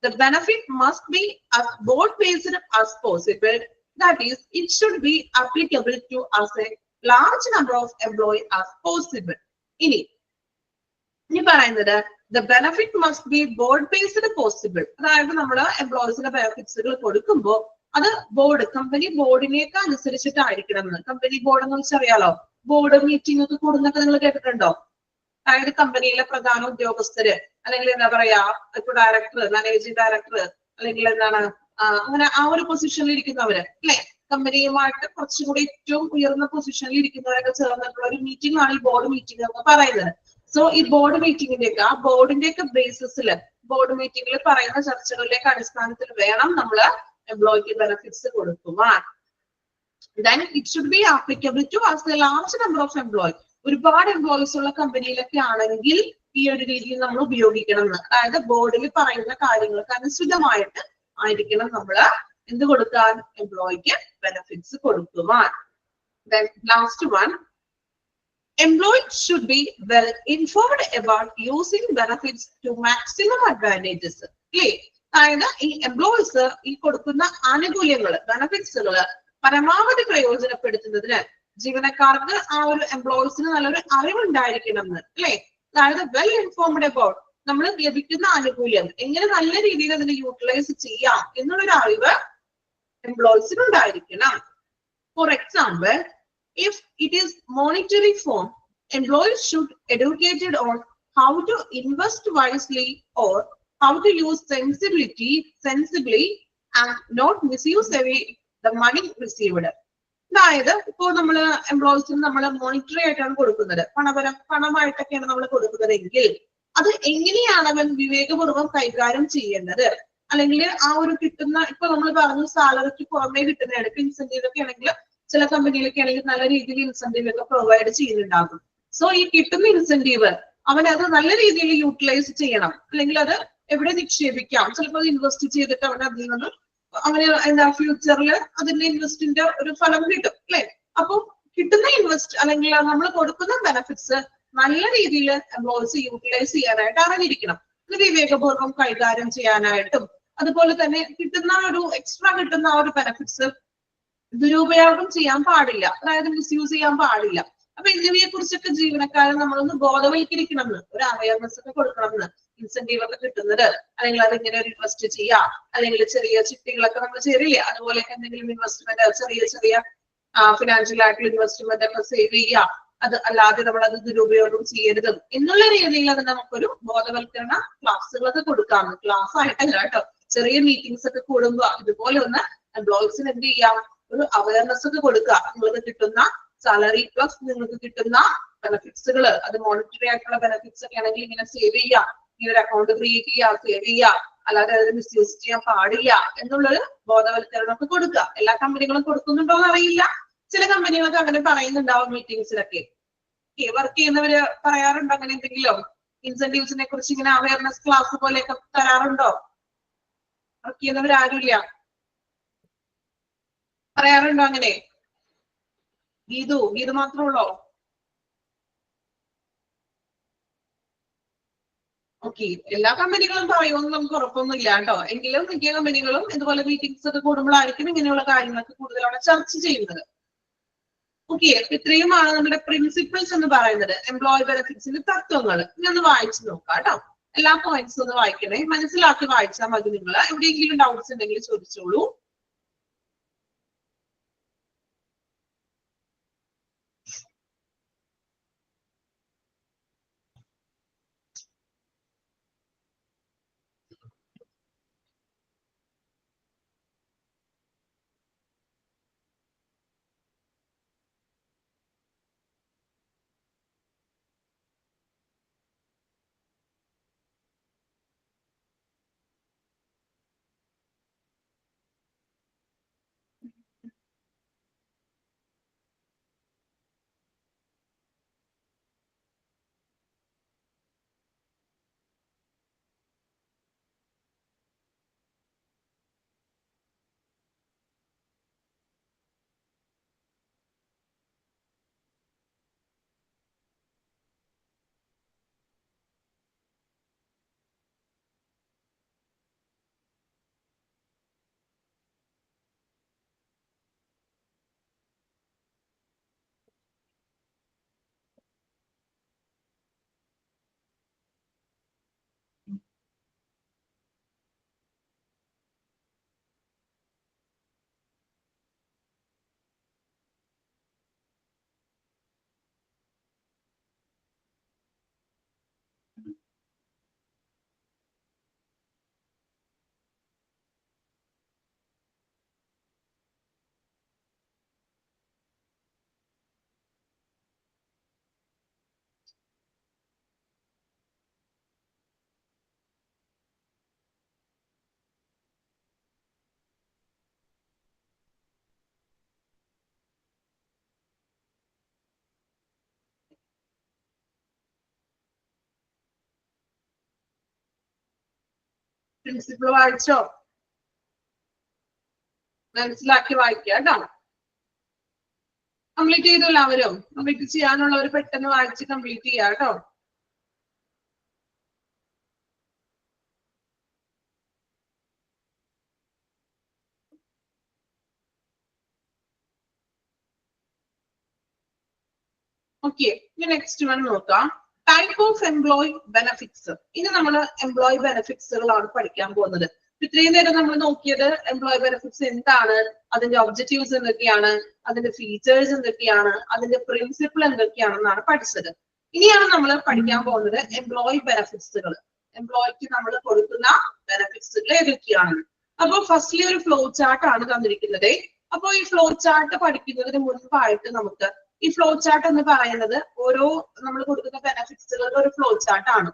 the benefit must be as broad based as possible. That is, it should be applicable to as a large number of employees as possible. ഇനി പറയുന്നത് the benefit must be broad based possible. അതായത് നമ്മൾ എംപ്ലോയീസിന്റെ ബെനിഫിറ്റ്സുകൾ കൊടുക്കുമ്പോൾ അത് company ബോർഡിനേക്ക് അനുസരിച്ചിട്ടായിരിക്കണം. Company board എന്ന് വെച്ചാൽ അറിയാലോ, board meeting ഒക്കെ കൂടുന്നൊക്കെ നിങ്ങൾ കേട്ടിട്ടുണ്ടോ? അതായത് കമ്പനിയിലെ പ്രധാന ഉദ്യോഗസ്ഥര് അല്ലെങ്കിൽ എന്താ പറയാ, ഇപ്പൊ ഡയറക്ടർ, മാനേജിംഗ് ഡയറക്ടർ അല്ലെങ്കിൽ എന്താണ് അങ്ങനെ ആ ഒരു പൊസിഷനിൽ ഇരിക്കുന്നവര്, അല്ലെ? കമ്പനിയുമായിട്ട് കുറച്ചുകൂടി ഏറ്റവും ഉയർന്ന പൊസിഷനിൽ ഇരിക്കുന്നവരൊക്കെ ചേർന്നിട്ടുള്ള ഒരു മീറ്റിംഗ് ആണ് ഈ ബോർഡ് മീറ്റിംഗ് എന്ന് പറയുന്നത്. സോ ഈ ബോർഡ് മീറ്റിംഗിന്റെയൊക്കെ ആ ബോർഡിന്റെയൊക്കെ ബേസിസിൽ, ബോർഡ് മീറ്റിംഗിൽ പറയുന്ന ചർച്ചകളിലേക്ക് അടിസ്ഥാനത്തിൽ വേണം നമ്മൾ എംപ്ലോയിക്ക് ബെനിഫിറ്റ്സ് കൊടുക്കുവാൻ. Then it should be applicable to as a large number of employees. ഒരുപാട് എംപ്ലോയീസ് ഉള്ള കമ്പനിയിലൊക്കെ ആണെങ്കിൽ ഈ ഒരു രീതിയിൽ നമ്മൾ ഉപയോഗിക്കണം. അതായത് ബോർഡിൽ പറയുന്ന കാര്യങ്ങൾക്ക് അനുസൃതമായിട്ട് ആയിരിക്കണം നമ്മൾ എന്ത് കൊടുക്കാൻ? എംപ്ലോയിക്ക് ബെനിഫിറ്റ്സ് കൊടുക്കുവാൻ. Then last one, employees should be well informed about using benefits to maximum advantages. അല്ലേ? അതായത് ഈ എംപ്ലോയീസ് ഈ കൊടുക്കുന്ന ആനുകൂല്യങ്ങൾ, ബെനിഫിറ്റ്സുകൾ പരമാവധി പ്രയോജനപ്പെടുത്തുന്നതിന് ജീവനക്കാർക്ക് ആ ഒരു എംപ്ലോയീസിന് നല്ലൊരു അറിവുണ്ടായിരിക്കണം, അല്ലെ? അതായത് വെൽ ഇൻഫോംഡ് അബൌട്ട് നമ്മൾ ലഭിക്കുന്ന ആനുകൂല്യം എങ്ങനെ നല്ല രീതിയിൽ അതിനെ യൂട്ടിലൈസ് ചെയ്യാം എന്നുള്ളൊരു അറിവ് എംപ്ലോയീസിന് ഉണ്ടായിരിക്കണം. For example, if it is monetary form, employees should educated on how to invest wisely or how to use sensibly and not misuse away the money received. അതായത് ഇപ്പോ നമ്മള് എംപ്ലോയീസിന് നമ്മൾ മോണിറ്ററി ആയിട്ടാണ് കൊടുക്കുന്നത്, പണമായിട്ടൊക്കെയാണ് നമ്മൾ കൊടുക്കുന്നതെങ്കിൽ അത് എങ്ങനെയാണ് അവൻ വിവേകപൂർവ്വം കൈകാര്യം ചെയ്യേണ്ടത്, അല്ലെങ്കിൽ ആ ഒരു കിട്ടുന്ന, ഇപ്പൊ നമ്മൾ പറഞ്ഞു സാലറിക്ക് പുറമേ കിട്ടുന്നതാണ്. ഇപ്പൊ ഇൻസെന്റീവ് ഒക്കെ ആണെങ്കിൽ ചില കമ്പനിയിലൊക്കെ ആണെങ്കിൽ നല്ല രീതിയിൽ ഇൻസെന്റീവ് ഒക്കെ പ്രൊവൈഡ് ചെയ്യുന്നുണ്ടാകും. സോ ഈ കിട്ടുന്ന ഇൻസെന്റീവ് അവൻ അത് നല്ല രീതിയിൽ യൂട്ടിലൈസ് ചെയ്യണം, അല്ലെങ്കിൽ അത് എവിടെ നിക്ഷേപിക്കാം, ചിലപ്പോൾ അത് ഇൻവെസ്റ്റ് ചെയ്തിട്ട് അവൻ അതിൽ നിന്ന് അങ്ങനെ എന്താ ഫ്യൂച്ചറിൽ അതിന്റെ ഇൻവെസ്റ്റിന്റെ ഒരു ഫലം കിട്ടും, അല്ലെ? അപ്പൊ കിട്ടുന്ന ഇൻവെസ്റ്റ് അല്ലെങ്കിൽ നമ്മൾ കൊടുക്കുന്ന ബെനിഫിറ്റ്സ് നല്ല രീതിയിൽ എംപ്ലോയീസ് യൂട്ടിലൈസ് ചെയ്യാനായിട്ട് അറിഞ്ഞിരിക്കണം. ഇത് വിവേകപൂർവ്വം കൈകാര്യം ചെയ്യാനായിട്ടും അതുപോലെ തന്നെ കിട്ടുന്ന ഒരു എക്സ്ട്രാ കിട്ടുന്ന ആ ഒരു ബെനിഫിറ്റ്സ് ദുരുപയോഗം ചെയ്യാൻ പാടില്ല, അതായത് മിസ്യൂസ് ചെയ്യാൻ പാടില്ല. അപ്പൊ ഇതിനെ കുറിച്ചൊക്കെ ജീവനക്കാരെ നമ്മളൊന്ന് ബോധവൽക്കരിക്കണം, ഒരു അവയർനെസ് ഒക്കെ കൊടുക്കണം. ഇൻസെന്റീവ് ഒക്കെ കിട്ടുന്നത് അല്ലെങ്കിൽ അതിങ്ങനെ ഒരു ഇൻവെസ്റ്റ് ചെയ്യാം, അല്ലെങ്കിൽ ചെറിയ ചിട്ടികളൊക്കെ നമ്മൾ ചേരില്ല, അതുപോലെ എന്തെങ്കിലും ഇൻവെസ്റ്റ്മെന്റ് ചെറിയ ഫിനാൻഷ്യൽ ആയിട്ടുള്ള ഇൻവെസ്റ്റ്മെന്റ് ഒക്കെ സേവ് ചെയ്യാം, അത് അല്ലാതെ നമ്മൾ അത് ദുരുപയോഗം ചെയ്യരുത് എന്നുള്ള രീതിയിൽ അത് നമുക്കൊരു ബോധവൽക്കരണ ക്ലാസ്സുകളൊക്കെ കൊടുക്കാം. ക്ലാസ് ആയിട്ടല്ല കേട്ടോ, ചെറിയ മീറ്റിംഗ്സ് ഒക്കെ കൂടുമ്പോ ഇതുപോലെ ഒന്ന് എംപ്ലോയീസിന് എന്ത് ചെയ്യാം, ഒരു അവയർനെസ് ഒക്കെ കൊടുക്കുക. നിങ്ങൾക്ക് കിട്ടുന്ന സാലറി പ്ലസ് നിങ്ങൾക്ക് കിട്ടുന്ന ബെനിഫിറ്റ്സുകൾ, അത് മോണിറ്ററി ആയിട്ടുള്ള ബെനിഫിറ്റ്സ് ഒക്കെ ആണെങ്കിൽ ഇങ്ങനെ സേവ് ചെയ്യാം, ഈ ഒരു അക്കൗണ്ട് ക്രിയേറ്റ് ചെയ്യുക, സേവ് ചെയ്യുക, അല്ലാതെ അത് മിസ്യൂസ് ചെയ്യാൻ പാടില്ല എന്നുള്ളൊരു ബോധവൽക്കരണമൊക്കെ കൊടുക്കുക. എല്ലാ കമ്പനികളും കൊടുക്കുന്നുണ്ടോ എന്ന് അറിയില്ല. ചില കമ്പനികളൊക്കെ അങ്ങനെ പറയുന്നുണ്ടാവും മീറ്റിംഗ്സിലൊക്കെ. വർക്ക് ചെയ്യുന്നവര് പറയാറുണ്ടോ അങ്ങനെ എന്തെങ്കിലും ഇൻസെന്റീവ്സിനെ കുറിച്ച് ഇങ്ങനെ അവയർനെസ് ക്ലാസ് പോലെയൊക്കെ തരാറുണ്ടോ? വർക്ക് ചെയ്യുന്നവരാരുമില്ല, പറയാറുണ്ടോ അങ്ങനെ? ഗീതു മാത്രമേ ഉള്ളോ? ഓക്കെ, എല്ലാ കമ്പനികളും പറയുമെന്ന് നമുക്ക് ഉറപ്പൊന്നും ഇല്ല കേട്ടോ. എങ്കിലും മിക്ക കമ്പനികളും ഇതുപോലെ മീറ്റിംഗ്സ് ഒക്കെ കൂടുമ്പോഴായിരിക്കും ഇങ്ങനെയുള്ള കാര്യങ്ങളൊക്കെ കൂടുതൽ അവിടെ ചർച്ച ചെയ്യുന്നത്. ഓക്കെ, ഇത്രയുമാണ് നമ്മുടെ പ്രിൻസിപ്പിൾസ് എന്ന് പറയുന്നത്, എംപ്ലോയി ബെനിഫിറ്റ്സിന്റെ തത്വങ്ങൾ. ഇനി ഒന്ന് വായിച്ചു നോക്കാം കേട്ടോ. എല്ലാ പോയിന്റ്സും ഒന്ന് വായിക്കണേ, മനസ്സിലാക്കി വായിച്ചാൽ മതി. നിങ്ങൾ എവിടെയെങ്കിലും ഡൗട്ട്സ് ഉണ്ടെങ്കിൽ ചോദിച്ചോളൂ. പ്രിൻസിപ്പിൾ വായിച്ചോ? മനസ്സിലാക്കി വായിക്കുക കേട്ടോ. കംപ്ലീറ്റ് ചെയ്തു എല്ലാവരും? കംപ്ലീറ്റ് ചെയ്യാനുള്ളവർ പെട്ടെന്ന് വായിച്ച് കംപ്ലീറ്റ് ചെയ്യാം കേട്ടോ. ഓക്കെ, ഇനി നെക്സ്റ്റ് വൺ നോക്കാം. Type of employee benefits. ഇനി നമ്മൾ എംപ്ലോയി ബെനഫിറ്റ്സുകളാണ് പഠിക്കാൻ പോകുന്നത്. ഇത്രയും നേരം നമ്മൾ നോക്കിയത് എംപ്ലോയി ബെനഫിറ്റ്സ് എന്താണ്, അതിന്റെ ഒബ്ജക്റ്റീവ്സ് എന്തൊക്കെയാണ്, അതിന്റെ ഫീച്ചേഴ്സ് എന്തൊക്കെയാണ്, അതിന്റെ പ്രിൻസിപ്പിൾ എന്തൊക്കെയാണെന്നാണ് പഠിച്ചത്. ഇനിയാണ് നമ്മൾ പഠിക്കാൻ പോകുന്നത് എംപ്ലോയി ബെനഫിറ്റ്സുകൾ. എംപ്ലോയിക്ക് നമ്മൾ കൊടുക്കുന്ന ബെനഫിറ്റ്സുകൾ ഏതൊക്കെയാണ്. അപ്പൊ ഫസ്റ്റ്ലി ഒരു ഫ്ലോ ചാർട്ട് ആണ് തന്നിരിക്കുന്നത്. അപ്പൊ ഈ ഫ്ലോ ചാർട്ട് പഠിക്കുന്നതിന് മുൻപായിട്ട് നമുക്ക് ഈ ഫ്ലോ ചാർട്ട് എന്ന് പറയുന്നത് ഓരോ നമ്മൾ കൊടുക്കുന്ന ബെനഫിറ്റ്സുകളുടെ ഒരു ഫ്ലോ ചാർട്ട് ആണ്.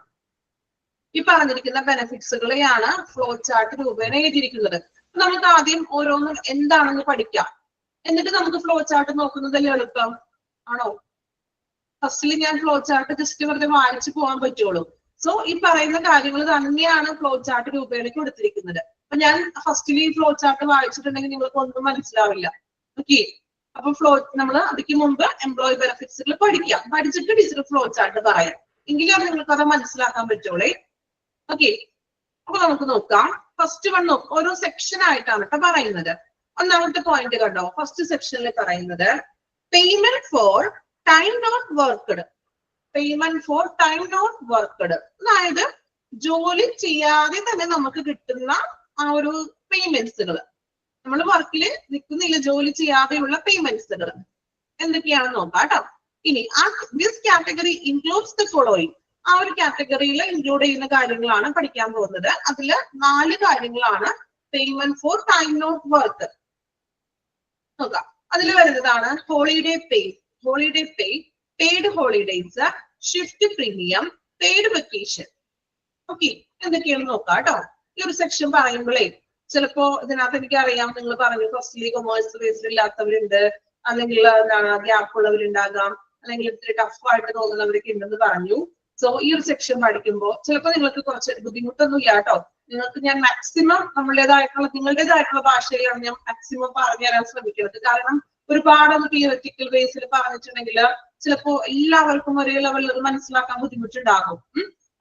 ഈ പറഞ്ഞിരിക്കുന്ന ബെനഫിറ്റ്സുകളെയാണ് ഫ്ലോ ചാർട്ട് രൂപേണ എഴുതിയിരിക്കുന്നത്. നമുക്ക് ആദ്യം ഓരോന്നും എന്താണെന്ന് പഠിക്കാം, എന്നിട്ട് നമുക്ക് ഫ്ലോ ചാർട്ട് നോക്കുന്നതല്ലേ എളുപ്പം ആണോ? ഫസ്റ്റിൽ ഞാൻ ഫ്ലോ ചാർട്ട് ജസ്റ്റ് വെറുതെ വായിച്ചു പോകാൻ പറ്റുള്ളൂ. സോ ഈ പറയുന്ന കാര്യങ്ങൾ തന്നെയാണ് ഫ്ലോ ചാർട്ട് രൂപേണ കൊടുത്തിരിക്കുന്നത്. അപ്പൊ ഞാൻ ഫസ്റ്റിൽ ഈ ഫ്ലോ ചാർട്ട് വായിച്ചിട്ടുണ്ടെങ്കിൽ നിങ്ങൾക്ക് ഒന്നും മനസ്സിലാവില്ല. ഓക്കെ, അപ്പൊ നമ്മൾ അതിക്ക് മുമ്പ് എംപ്ലോയി ബെനഫിറ്റ്സുകൾ പഠിക്കാം. പഠിച്ചിട്ട് ടീച്ചർ ഫ്ലോ ചാർട്ട് പറയാം, എങ്കിലും നിങ്ങൾക്ക് അത് മനസ്സിലാക്കാൻ പറ്റുള്ളേ. ഓക്കെ, അപ്പൊ നമുക്ക് നോക്കാം. ഫസ്റ്റ് വൺ നോക്കാം, ഓരോ സെക്ഷൻ ആയിട്ടാണ് കേട്ടോ പറയുന്നത്. ഒന്നാമത്തെ പോയിന്റ് കണ്ടോ, ഫസ്റ്റ് സെക്ഷനിൽ പറയുന്നത് payment for time not worked. Payment for time not worked, അതായത് ജോലി ചെയ്യാതെ തന്നെ നമുക്ക് കിട്ടുന്ന ആ ഒരു പേയ്മെന്റ്സുകൾ. നമ്മൾ വർക്കിൽ നിൽക്കുന്നില്ല, ജോലി ചെയ്യാതെയുള്ള പേയ്മെന്റ്സുകൾ എന്തൊക്കെയാണെന്ന് നോക്കാം കേട്ടോ. ഇനി this category includes the following. ആ ഒരു കാറ്റഗറിയിൽ ഇൻക്ലൂഡ് ചെയ്യുന്ന കാര്യങ്ങളാണ് പഠിക്കാൻ പോകുന്നത്. അതില് 4 കാര്യങ്ങളാണ് payment for time not work. നോക്കാം, അതിൽ വരുന്നതാണ് holiday pay, paid holidays, shift premium, paid vacation. Okay, എന്തൊക്കെയാണ് നോക്കാം കേട്ടോ. ഈ ഒരു സെക്ഷൻ പറയുമ്പോഴേ ചിലപ്പോ ഇതിനകത്ത് എനിക്ക് അറിയാം നിങ്ങൾ പറഞ്ഞു ഫസ്റ്റ്ലി കൊമേഴ്സ് ബേസ്ഡ് ഇല്ലാത്തവരുണ്ട്, അല്ലെങ്കിൽ എന്താണ് ഗ്യാപ്പ് ഉള്ളവരുണ്ടാകാം, അല്ലെങ്കിൽ ഇത്തിരി ടഫ് ആയിട്ട് തോന്നുന്നവരൊക്കെ ഉണ്ടെന്ന് പറഞ്ഞു. സോ ഈ ഒരു സെക്ഷൻ പഠിക്കുമ്പോൾ ചിലപ്പോൾ നിങ്ങൾക്ക് കുറച്ച് ബുദ്ധിമുട്ടൊന്നും ഇല്ല കേട്ടോ. നിങ്ങൾക്ക് ഞാൻ മാക്സിമം നിങ്ങളുടേതായിട്ടുള്ള ഭാഷയിലാണ് ഞാൻ മാക്സിമം പറഞ്ഞു തരാൻ ശ്രമിക്കുന്നത്. കാരണം ഒരുപാടൊന്ന് തിയററ്റിക്കൽ ബേസിൽ പറഞ്ഞിട്ടുണ്ടെങ്കിൽ ചിലപ്പോ എല്ലാവർക്കും ഒരേ ലെവലിൽ അത് മനസ്സിലാക്കാൻ ബുദ്ധിമുട്ടുണ്ടാകും.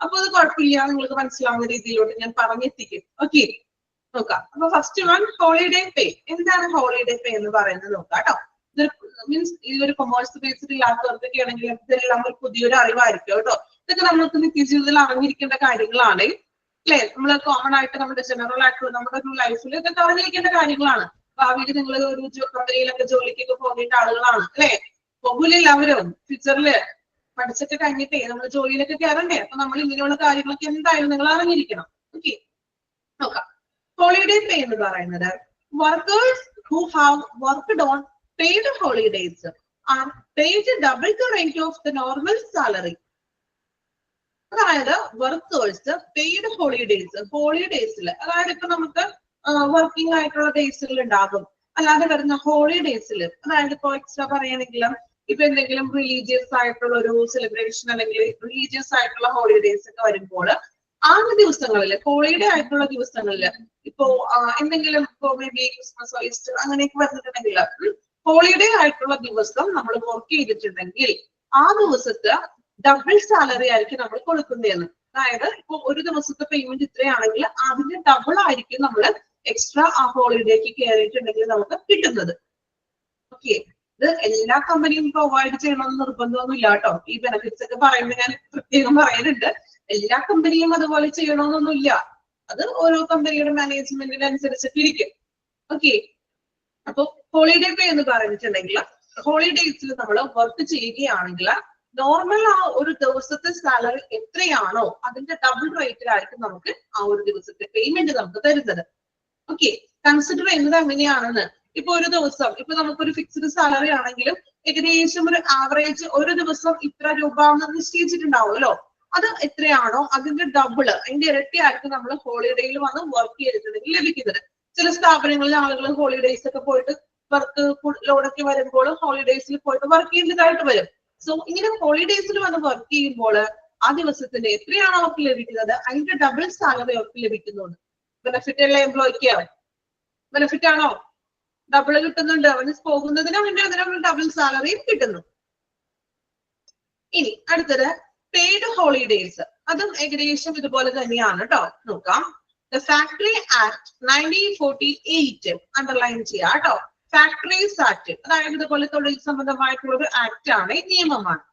അപ്പൊ അത് കുഴപ്പമില്ല, നിങ്ങൾക്ക് മനസ്സിലാവുന്ന രീതിയിലോട്ട് ഞാൻ പറഞ്ഞെത്തിക്കും. ഓക്കെ, നോക്കാം. അപ്പൊ ഫസ്റ്റ് വൺ ഹോളിഡേ പേ. എന്താണ് ഹോളിഡേ പേ എന്ന് പറയുന്നത് നോക്കാം കേട്ടോ. മീൻസ് ഇതൊരു കൊമേഴ്സ് ബേസ്ഡ് ഇല്ലാത്തവർക്കൊക്കെ ആണെങ്കിൽ ഇതെല്ലാം ഒരു പുതിയൊരു അറിവായിരിക്കും കേട്ടോ. ഇതൊക്കെ നമ്മൾക്ക് നിത്യജീവിതത്തിൽ അറിഞ്ഞിരിക്കേണ്ട കാര്യങ്ങളാണ് അല്ലെ. നമ്മൾ കോമൺ ആയിട്ട് നമ്മുടെ ജനറൽ ആയിട്ടുള്ള നമ്മുടെ ഒരു ലൈഫിൽ ഇതൊക്കെ അറിഞ്ഞിരിക്കേണ്ട കാര്യങ്ങളാണ്. ഭാവിയിൽ നിങ്ങൾ ഒരു കമ്പനിയിലൊക്കെ ജോലിക്കൊക്കെ പോകേണ്ട ആളുകളാണ് അല്ലെ. പോകൂല എല്ലാവരും ഫ്യൂച്ചറില് പഠിച്ചൊക്കെ കഴിഞ്ഞിട്ടേ നമ്മൾ ജോലിയിലൊക്കെ കയറണ്ടേ. അപ്പൊ നമ്മൾ ഇങ്ങനെയുള്ള കാര്യങ്ങളൊക്കെ എന്തായാലും നിങ്ങൾ അറിഞ്ഞിരിക്കണം. ഓക്കെ, നോക്കാം. ഹോളിഡേ പേ എന്ന് പറയുന്നത് workers who have worked on paid holidays are paid double the rate of the normal salary. അതായത് വർക്കേഴ്സ് പെയ്ഡ് ഹോളിഡേയ്സിൽ അതായത് ഇപ്പൊ നമുക്ക് വർക്കിംഗ് ആയിട്ടുള്ള ഡേയ്സിൽ ഉണ്ടാകും, അല്ലാതെ വരുന്ന ഹോളിഡേയ്സിൽ അതായത് ഇപ്പൊ എക്സ്ട്രാ പറയുകയാണെങ്കിൽ ഇപ്പൊ എന്തെങ്കിലും റിലീജിയസ് ആയിട്ടുള്ള ഒരു സെലിബ്രേഷൻ അല്ലെങ്കിൽ റിലീജിയസ് ആയിട്ടുള്ള ഹോളിഡേയ്സ് ഒക്കെ വരുമ്പോൾ ആ ദിവസങ്ങളിൽ ഹോളിഡേ ആയിട്ടുള്ള ദിവസങ്ങളിൽ ഇപ്പോ എന്തെങ്കിലും ഇപ്പോ മേ ബി ക്രിസ്മസ് ഈസ്റ്റർ അങ്ങനെയൊക്കെ വന്നിട്ടുണ്ടെങ്കിൽ ഹോളിഡേ ആയിട്ടുള്ള ദിവസം നമ്മൾ വർക്ക് ചെയ്തിട്ടുണ്ടെങ്കിൽ ആ ദിവസത്തെ ഡബിൾ സാലറി ആയിരിക്കും നമ്മൾ കൊടുക്കുന്നതെന്ന്. അതായത് ഇപ്പൊ ഒരു ദിവസത്തെ പേയ്മെന്റ് ഇത്രയാണെങ്കിൽ അതിന്റെ ഡബിൾ ആയിരിക്കും നമ്മൾ എക്സ്ട്രാ ആ ഹോളിഡേക്ക് കയറിയിട്ടുണ്ടെങ്കിൽ നമുക്ക് കിട്ടുന്നത്. ഓക്കെ, ഇത് എല്ലാ കമ്പനിയും പ്രൊവൈഡ് ചെയ്യണമെന്ന് നിർബന്ധമൊന്നും ഇല്ല കേട്ടോ. ഈ ബെനിഫിറ്റ്സ് ഒക്കെ പറയുമ്പോൾ ഞാൻ പ്രത്യേകം പറയുന്നുണ്ട്, എല്ലാ കമ്പനിയും അതുപോലെ ചെയ്യണമെന്നൊന്നും ഇല്ല. അത് ഓരോ കമ്പനിയുടെ മാനേജ്മെന്റിനനുസരിച്ചൊക്കെ ഇരിക്കും. ഓക്കെ, അപ്പൊ ഹോളിഡേ പേ എന്ന് പറഞ്ഞിട്ടുണ്ടെങ്കിൽ ഹോളിഡേയ്സിൽ നമ്മൾ വർക്ക് ചെയ്യുകയാണെങ്കിൽ നോർമൽ ആ ഒരു ദിവസത്തെ സാലറി എത്രയാണോ അതിന്റെ ഡബിൾ റേറ്റിലായിരിക്കും നമുക്ക് ആ ഒരു ദിവസത്തെ പേയ്മെന്റ് നമുക്ക് തരുന്നത്. ഓക്കെ, കൺസിഡർ ചെയ്യുന്നത് എങ്ങനെയാണെന്ന്. ഇപ്പൊ ഒരു ദിവസം ഇപ്പൊ നമുക്കൊരു ഫിക്സ്ഡ് സാലറി ആണെങ്കിലും ഏകദേശം ഒരു ആവറേജ് ഒരു ദിവസം ഇത്ര രൂപ എന്ന് നിശ്ചയിച്ചിട്ടുണ്ടാവുമല്ലോ. അത് എത്രയാണോ അതിന്റെ ഡബിള് അതിന്റെ ഇരട്ടി ആയിരിക്കും നമ്മൾ ഹോളിഡേയിൽ വന്ന് വർക്ക് ചെയ്തിട്ടുണ്ടെങ്കിൽ ലഭിക്കുന്നത്. ചില സ്ഥാപനങ്ങളിൽ ആളുകൾ ഹോളിഡേയ്സ് ഒക്കെ പോയിട്ട് വർക്ക് ലോഡൊക്കെ വരുമ്പോൾ ഹോളിഡേയ്സിൽ പോയിട്ട് വർക്ക് ചെയ്യേണ്ടതായിട്ട് വരും. സോ ഇങ്ങനെ ഹോളിഡേയ്സിൽ വന്ന് വർക്ക് ചെയ്യുമ്പോൾ ആ ദിവസത്തിന്റെ എത്രയാണോ അവർക്ക് ലഭിക്കുന്നത് അതിന്റെ ഡബിൾ സാലറി അവർക്ക് ലഭിക്കുന്നുണ്ട്. ബെനിഫിറ്റ് അല്ലേ എംപ്ലോയിക്ക്? ബെനിഫിറ്റ് ആണോ? ഡബിൾ കിട്ടുന്നുണ്ട്. അവന് പോകുന്നതിന് അതിന് ഡബിൾ സാലറിയും കിട്ടുന്നു. ഇനി അടുത്തത് പെയ്ഡ് ഹോളിഡേയ്സ്. അതും ഏകദേശം ഇതുപോലെ തന്നെയാണ് കേട്ടോ. നോക്കാം. The Factory Act 1948 അണ്ടർലൈൻ ചെയ്യാം കേട്ടോ. ഫാക്ടറീസ് ആക്ട് അതായത് ഇതുപോലെ തൊഴിൽ സംബന്ധമായിട്ടുള്ള ഒരു ആക്ട് ആണ്, നിയമമാണ്.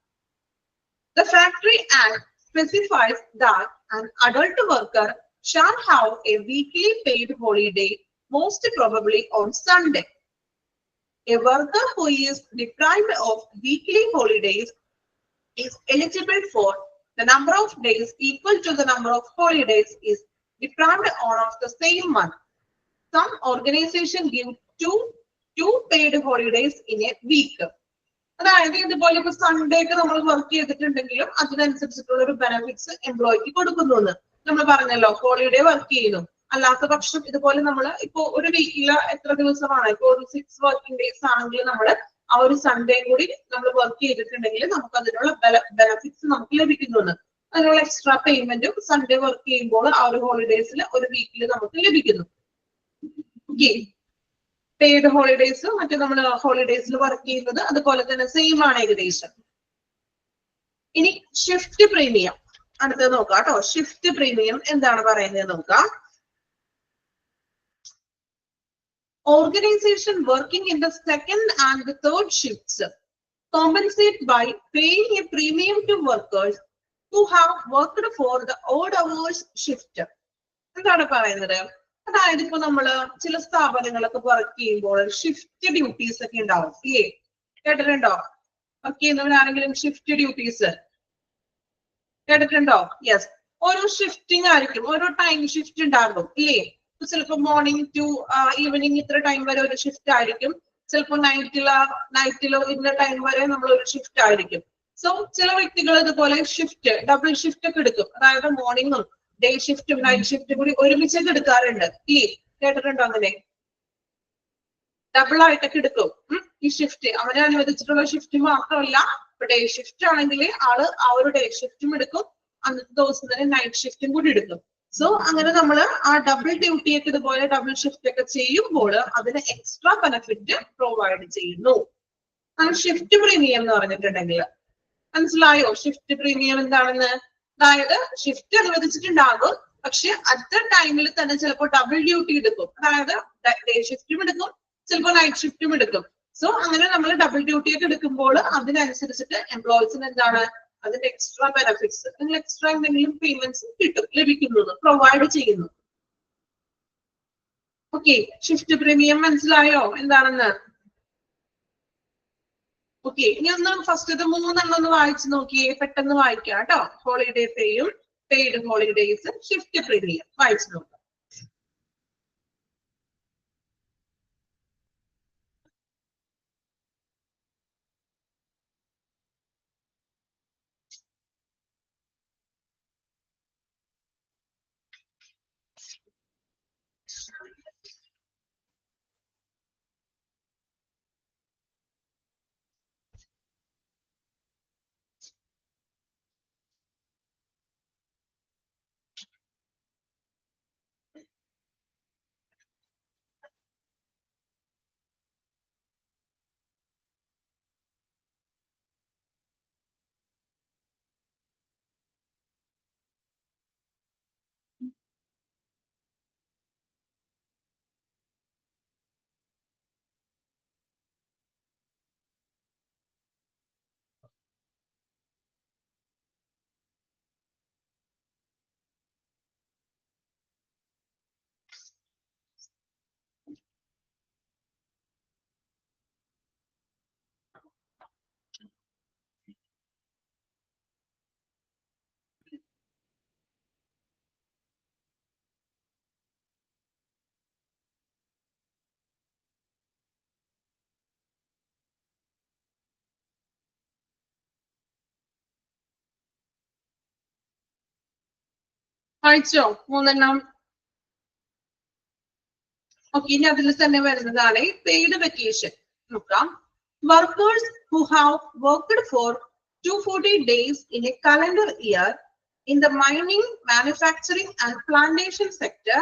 The Factory Act specifies that an adult worker shall have a weekly paid holiday, most probably on Sunday. A worker who is deprived of weekly holidays is eligible for the number of days equal to the number of holidays is deprived on of the same month. Some organization give two paid holidays in a week. അതായത് ഇതുപോലെ ഇപ്പൊ Sunday ഒക്കെ നമ്മൾ work ചെയ്തിട്ടുണ്ടെങ്കിലും അതിനനുസരിച്ചിട്ടുള്ള ഒരു benefits എംപ്ലോയിക്ക് കൊടുക്കുന്നു എന്ന് നമ്മൾ പറഞ്ഞല്ലോ. ഹോളിഡേ വർക്ക് ചെയ്യുന്നു, അല്ലാത്ത പക്ഷം ഇതുപോലെ നമ്മൾ ഇപ്പൊ ഒരു വീക്കില് എത്ര ദിവസമാണ്, ഇപ്പൊ ഒരു 6 വർക്കിംഗ് ഡേയ്സ് ആണെങ്കിൽ നമ്മൾ ആ ഒരു സൺഡേ കൂടി നമ്മൾ വർക്ക് ചെയ്തിട്ടുണ്ടെങ്കിൽ നമുക്ക് അതിനുള്ള ബെനിഫിറ്റ്സ് നമുക്ക് ലഭിക്കുന്നുണ്ട്. അതിനുള്ള എക്സ്ട്രാ പേയ്മെന്റും സൺഡേ വർക്ക് ചെയ്യുമ്പോൾ ആ ഒരു ഹോളിഡേയ്സിൽ ഒരു വീക്കിൽ നമുക്ക് ലഭിക്കുന്നു. പെയ്ഡ് ഹോളിഡേയ്സ് മറ്റേ നമ്മൾ ഹോളിഡേയ്സിൽ വർക്ക് ചെയ്യുന്നത് അതുപോലെ തന്നെ സെയിം ആണ് ഏകദേശം. ഇനി ഷിഫ്റ്റ് പ്രീമിയം അടുത്തത് നോക്കാം കേട്ടോ. ഷിഫ്റ്റ് പ്രീമിയം എന്താണ് പറയുന്നത് നോക്കാം. Organization working in the second and the third shifts compensate by paying a premium to workers who have worked for the odd hours shift. എന്താണ് പറയുന്നത്? അതായത് ഇപ്പൊ നമ്മള് ചില സ്ഥാപനങ്ങളൊക്കെ വർക്ക് ചെയ്യുമ്പോൾ ഷിഫ്റ്റ് ഡ്യൂട്ടീസ് ഒക്കെ ഉണ്ടാവും. ഇല്ലേ, കേട്ടിട്ടുണ്ടോ? വർക്ക് ചെയ്യുന്നവരാണെങ്കിലും ഷിഫ്റ്റ് ഡ്യൂട്ടീസ് കേട്ടിട്ടുണ്ടോ? യെസ്, ഓരോ ഷിഫ്റ്റിംഗ് ആയിരിക്കും, ഓരോ ടൈം ഷിഫ്റ്റ് ഉണ്ടാകും ഇല്ലേ. ചിലപ്പോ മോർണിംഗ് ടു ഈവനിങ് ഇത്ര ടൈം വരെ ഒരു ഷിഫ്റ്റ് ആയിരിക്കും. ചിലപ്പോ നൈറ്റിലോ ഇന്ന ടൈം വരെ നമ്മൾ ഒരു ഷിഫ്റ്റ് ആയിരിക്കും. സോ ചില വ്യക്തികൾ ഇതുപോലെ ഷിഫ്റ്റ് ഡബിൾ ഷിഫ്റ്റ് ഒക്കെ എടുക്കും. അതായത് മോർണിംഗും ഡേ ഷിഫ്റ്റും നൈറ്റ് ഷിഫ്റ്റും കൂടി ഒരുമിച്ചൊക്കെ എടുക്കാറുണ്ട്. ഇല്ലേ, കേട്ടിട്ടുണ്ടോ അങ്ങനെ? ഡബിൾ ആയിട്ടൊക്കെ എടുക്കും ഈ ഷിഫ്റ്റ്. അവരെ അനുവദിച്ചിട്ടുള്ള ഷിഫ്റ്റ് മാത്രമല്ല, ഇപ്പൊ ഡേ ഷിഫ്റ്റ് ആണെങ്കിൽ ആള് ആ ഒരു ഡേ ഷിഫ്റ്റും എടുക്കും, അന്നത്തെ ദിവസം തന്നെ നൈറ്റ് ഷിഫ്റ്റും കൂടി എടുക്കും. സോ അങ്ങനെ നമ്മൾ ആ ഡബിൾ ഡ്യൂട്ടി ഒക്കെ ഇതുപോലെ ഡബിൾ ഷിഫ്റ്റ് ഒക്കെ ചെയ്യുമ്പോൾ അതിന് എക്സ്ട്രാ ബെനിഫിറ്റ് പ്രൊവൈഡ് ചെയ്യുന്നു. ഷിഫ്റ്റ് പ്രീമിയം എന്ന് പറഞ്ഞിട്ടുണ്ടെങ്കിൽ മനസ്സിലായോ? ഷിഫ്റ്റ് പ്രീമിയം എന്താണെന്ന്? അതായത് ഷിഫ്റ്റ് അനുവദിച്ചിട്ടുണ്ടാകും, പക്ഷെ അറ്റ് ടൈമിൽ തന്നെ ചിലപ്പോൾ ഡബിൾ ഡ്യൂട്ടി എടുക്കും. അതായത് ഡേ ഷിഫ്റ്റും എടുക്കും, ചിലപ്പോൾ നൈറ്റ് ഷിഫ്റ്റും എടുക്കും. സോ അങ്ങനെ നമ്മൾ ഡബിൾ ഡ്യൂട്ടി ഒക്കെ എടുക്കുമ്പോൾ അതിനനുസരിച്ചിട്ട് എംപ്ലോയീസിന് എന്താണ് അതിന്റെ എക്സ്ട്രാ ബെനിഫിറ്റ്സ്, അല്ലെങ്കിൽ എക്സ്ട്രാ എന്തെങ്കിലും പേയ്മെന്റ്സ് കിട്ടും, ലഭിക്കുന്നത്, പ്രൊവൈഡ് ചെയ്യുന്നു. ഓക്കെ, ഷിഫ്റ്റ് പ്രീമിയം മനസ്സിലായോ എന്താണെന്ന്? ഓക്കെ, ഇനി ഒന്ന് ഫസ്റ്റ് 3 ഒന്ന് വായിച്ചു നോക്കിയേ, പെട്ടെന്ന് വായിക്കാം കേട്ടോ. ഹോളിഡേ പേയും പെയ്ഡ് ഹോളിഡേസ്, ഷിഫ്റ്റ് പ്രീമിയം വായിച്ചു നോക്കാം. വായിച്ചോ 3? ഓക്കെ, ഇനി അതിൽ തന്നെ വരുന്നതാണ് പെയ്ഡ് വെക്കേഷൻ. നോക്കാം. Workers who have worked for 240 days in a calendar year in the mining, manufacturing and plantation sector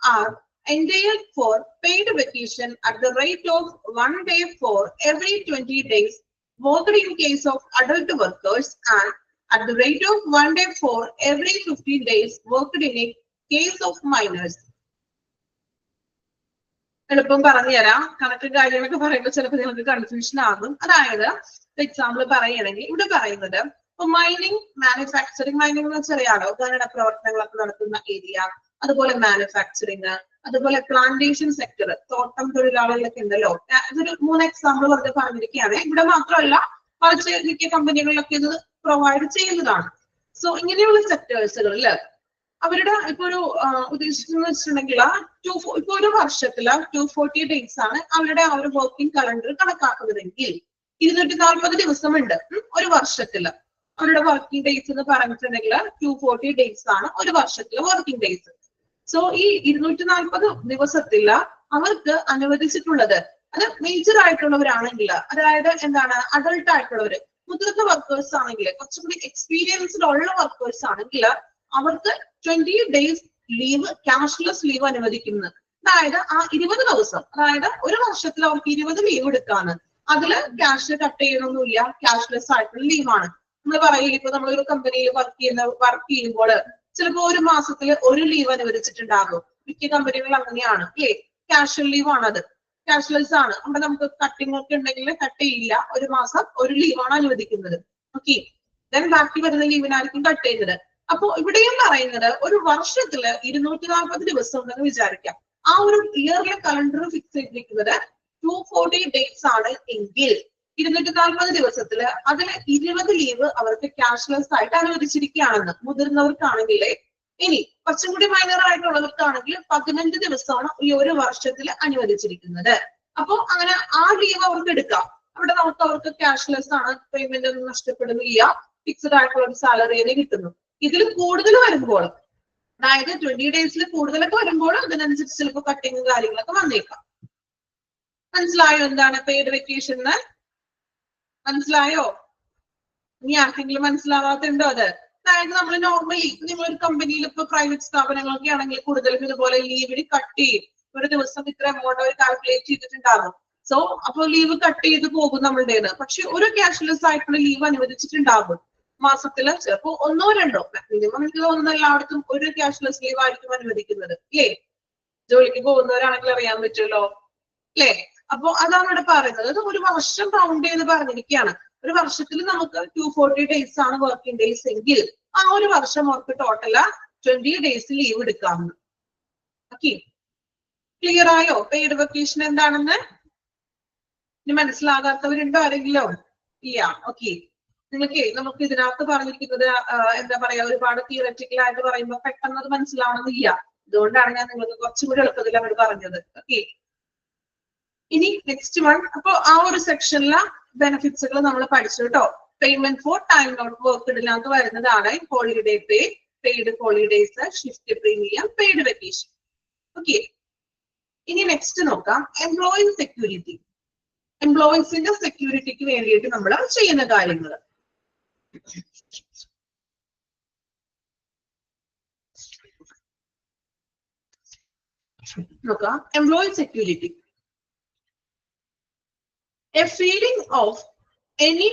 are entitled for paid vacation at the rate of 1 day for every 20 days worked in case of adult workers, and at the rate of 1 day for every 50 days worked in a case of minors. എളുപ്പം പറഞ്ഞുതരാം. കണക്ക് കാര്യങ്ങളൊക്കെ പറയുമ്പോൾ ചിലപ്പോൾ നിങ്ങൾക്ക് confusion ആകും. അതായത് example പറയുകയാണെങ്കിൽ ഇവിടെ പറയുന്നത് ഇപ്പൊ മൈനിങ്, മാനുഫാക്ചറിങ്, മൈനിങ് എന്ന് വെച്ചാൽ അറിയാലോ, ഖനന പ്രവർത്തനങ്ങളൊക്കെ നടത്തുന്ന ഏരിയ, അതുപോലെ മാനുഫാക്ചറിങ്, അതുപോലെ പ്ലാന്റേഷൻ സെക്ടർ, തോട്ടം തൊഴിലാളികളൊക്കെ ഉണ്ടല്ലോ. ഇതൊരു 3 എക്സാമ്പിൾ വെറുതെ പറഞ്ഞിരിക്കുകയാണ്. ഇവിടെ മാത്രമല്ല, മറിച്ച് മിക്ക കമ്പനികളിലൊക്കെ ഇത് പ്രൊവൈഡ് ചെയ്യുന്നതാണ്. സോ ഇങ്ങനെയുള്ള സെക്ടേഴ്സുകളിൽ അവരുടെ ഇപ്പൊ ഒരു ഉദ്ദേശിക്കുന്നത് വെച്ചിട്ടുണ്ടെങ്കിൽ ഇപ്പൊ ഒരു വർഷത്തില് 240 ഡേയ്സ് ആണ് അവരുടെ ആ ഒരു വർക്കിംഗ് കലണ്ടർ കണക്കാക്കുന്നതെങ്കിൽ 240 ദിവസമുണ്ട് ഒരു വർഷത്തില്. അവരുടെ വർക്കിംഗ് ഡേയ്സ് എന്ന് പറഞ്ഞിട്ടുണ്ടെങ്കിൽ 240 ഡേയ്സ് ആണ് ഒരു വർഷത്തില് വർക്കിംഗ് ഡേയ്സ്. സോ ഈ 240 ദിവസത്തില് അവർക്ക് അനുവദിച്ചിട്ടുള്ളത്, അത് മേജർ ആയിട്ടുള്ളവരാണെങ്കിൽ, അതായത് എന്താണ് അഡൾട്ട് ആയിട്ടുള്ളവര്, മുതിർന്ന വർക്കേഴ്സ് ആണെങ്കിൽ, കുറച്ചുകൂടി എക്സ്പീരിയൻസ്ഡ് ഉള്ള വർക്കേഴ്സ് ആണെങ്കിൽ അവർക്ക് 20 ഡേയ്സ് ലീവ്, ക്യാഷ്ലെസ് ലീവ് അനുവദിക്കുന്നത്. അതായത് ആ 20 ദിവസം, അതായത് ഒരു വർഷത്തിൽ അവർക്ക് 20 ലീവ് എടുക്കാണ്. അതില് ക്യാഷ് കട്ട് ചെയ്യണമൊന്നുമില്ല, ക്യാഷ്ലെസ് ആയിട്ടുള്ള ലീവാണ്. നമ്മൾ പറയില്ല, ഇപ്പൊ നമ്മളൊരു കമ്പനിയിൽ വർക്ക് ചെയ്യുമ്പോൾ ചിലപ്പോൾ ഒരു മാസത്തിൽ ഒരു ലീവ് അനുവദിച്ചിട്ടുണ്ടാകും. മിക്ക കമ്പനികൾ അങ്ങനെയാണ് അല്ലേ, ക്യാഷ്വൽ ലീവ് ആണ്, അത് ക്യാഷ്ലെസ് ആണ്. അപ്പൊ നമുക്ക് കട്ടിങ് ഒക്കെ ഉണ്ടെങ്കിൽ കട്ട് ചെയ്യില്ല, ഒരു മാസം ഒരു ലീവാണ് അനുവദിക്കുന്നത്. ഓക്കെ, ദെൻ ബാക്കി വരുന്ന ലീവിനായിരിക്കും കട്ട് ചെയ്യുന്നത്. അപ്പൊ ഇവിടെയും പറയുന്നത് ഒരു വർഷത്തില് 240 ദിവസം ഉണ്ടെന്ന് വിചാരിക്കാം. ആ ഒരു ഇയറിലെ കലണ്ടർ ഫിക്സ് ചെയ്തിരിക്കുന്നത് 240 ഡേയ്സ് ആണ് എങ്കിൽ 240 ദിവസത്തില് അതില് 20 ലീവ് അവർക്ക് ക്യാഷ്ലെസ് ആയിട്ട് അനുവദിച്ചിരിക്കുകയാണെന്ന് മുതിർന്നവർക്കാണെങ്കിൽ. ഇനി കുറച്ചും കൂടി മൈനർ ആയിട്ടുള്ളവർക്കാണെങ്കിൽ 15 ദിവസമാണ് ഈ ഒരു വർഷത്തിൽ അനുവദിച്ചിരിക്കുന്നത്. അപ്പൊ അങ്ങനെ ആ ലീവ് അവർക്ക് എടുക്കാം. അവിടെ അവർക്ക് ക്യാഷ്ലെസ് ആണ്, പേയ്മെന്റ് ഒന്നും നഷ്ടപ്പെടുന്നില്ല, ഫിക്സഡ് ആയിട്ടുള്ള ഒരു സാലറി തന്നെ കിട്ടുന്നു. ഇതിൽ കൂടുതൽ വരുമ്പോൾ അതായത് 20 ഡേയ്സിൽ കൂടുതലൊക്കെ വരുമ്പോൾ അതിനനുസരിച്ച് ചിലപ്പോൾ കട്ടിങ്ങും കാര്യങ്ങളൊക്കെ വന്നേക്കാം. മനസ്സിലായോ എന്താണ് പെയ്ഡ് വെക്കേഷൻ എന്ന്? മനസ്സിലായോ? ഇനി ആർക്കെങ്കിലും മനസ്സിലാവാത്തുണ്ടോ അത്? അതായത് നമ്മൾ നോർമലി നിങ്ങളൊരു കമ്പനിയിൽ ഇപ്പൊ പ്രൈവറ്റ് സ്ഥാപനങ്ങളൊക്കെ ആണെങ്കിൽ കൂടുതലും ഇതുപോലെ ലീവിന് കട്ട് ചെയ്യും. ഒരു ദിവസം ഇത്ര എമൗണ്ട് അവർ കാൽക്കുലേറ്റ് ചെയ്തിട്ടുണ്ടാകും. സോ അപ്പോൾ ലീവ് കട്ട് ചെയ്ത് പോകും നമ്മളുടേത്. പക്ഷെ ഒരു ക്യാഷ്ലെസ് ആയിട്ടുള്ള ലീവ് അനുവദിച്ചിട്ടുണ്ടാകും മാസത്തില്. ചിലപ്പോൾ 1 or 2 മിനിമം എനിക്ക് തോന്നുന്നു എല്ലായിടത്തും ഒരു ക്യാഷ്ലെസ് ലീവ് ആയിരിക്കും അനുവദിക്കുന്നത് അല്ലേ? ജോലിക്ക് പോകുന്നവരാണെങ്കിൽ അറിയാൻ പറ്റുമല്ലോ അല്ലേ? അപ്പൊ അതാണ് ഇവിടെ പറയുന്നത്. അത് ഒരു വർഷം കൗണ്ട് ചെയ്ത് പറഞ്ഞിരിക്കുകയാണ്. ഒരു വർഷത്തിൽ നമുക്ക് 240 ഡേയ്സ് ആണ് വർക്കിംഗ് ഡേയ്സ് എങ്കിൽ ആ ഒരു വർഷം അവർക്ക് ടോട്ടല് 20 ഡേയ്സ് ലീവ് എടുക്കാമെന്ന്. ഓക്കെ, ക്ലിയർ ആയോ പെയ്ഡ് വെക്കേഷൻ എന്താണെന്ന്? ഇനി മനസ്സിലാകാത്തവരുണ്ടോ ആരെങ്കിലും? ഇല്ല. ഓക്കെ, നമുക്ക് ഇതിനകത്ത് പറഞ്ഞിരിക്കുന്നത് എന്താ പറയാ, ഒരുപാട് തിയററ്റിക്കൽ ആയിട്ട് പറയുമ്പോൾ പെട്ടെന്ന് അത് മനസ്സിലാവണമെന്നില്ല. അതുകൊണ്ടാണ് ഞാൻ നിങ്ങൾക്ക് കുറച്ചും കൂടി എളുപ്പത്തിൽ അങ്ങോട്ട് പറഞ്ഞത്. ഓക്കെ, ഇനി നെക്സ്റ്റ് വൺ. അപ്പൊ ആ ഒരു സെക്ഷനിലെ ബെനിഫിറ്റ്സുകൾ നമ്മൾ പഠിച്ചു കേട്ടോ. പേയ്മെന്റ് ഫോർ ടൈം നോട്ട് വർക്ക്ഡിനകത്ത് വരുന്നതാണ് holiday pay, paid holidays, shift premium, paid vacation. Okay, ഇനി നെക്സ്റ്റ് നോക്കാം എംപ്ലോയി സെക്യൂരിറ്റി. എംപ്ലോയീസിന്റെ സെക്യൂരിറ്റിക്ക് വേണ്ടിയിട്ട് നമ്മൾ ചെയ്യുന്ന കാര്യങ്ങൾ. നോക്കാം employee security. A feeling of any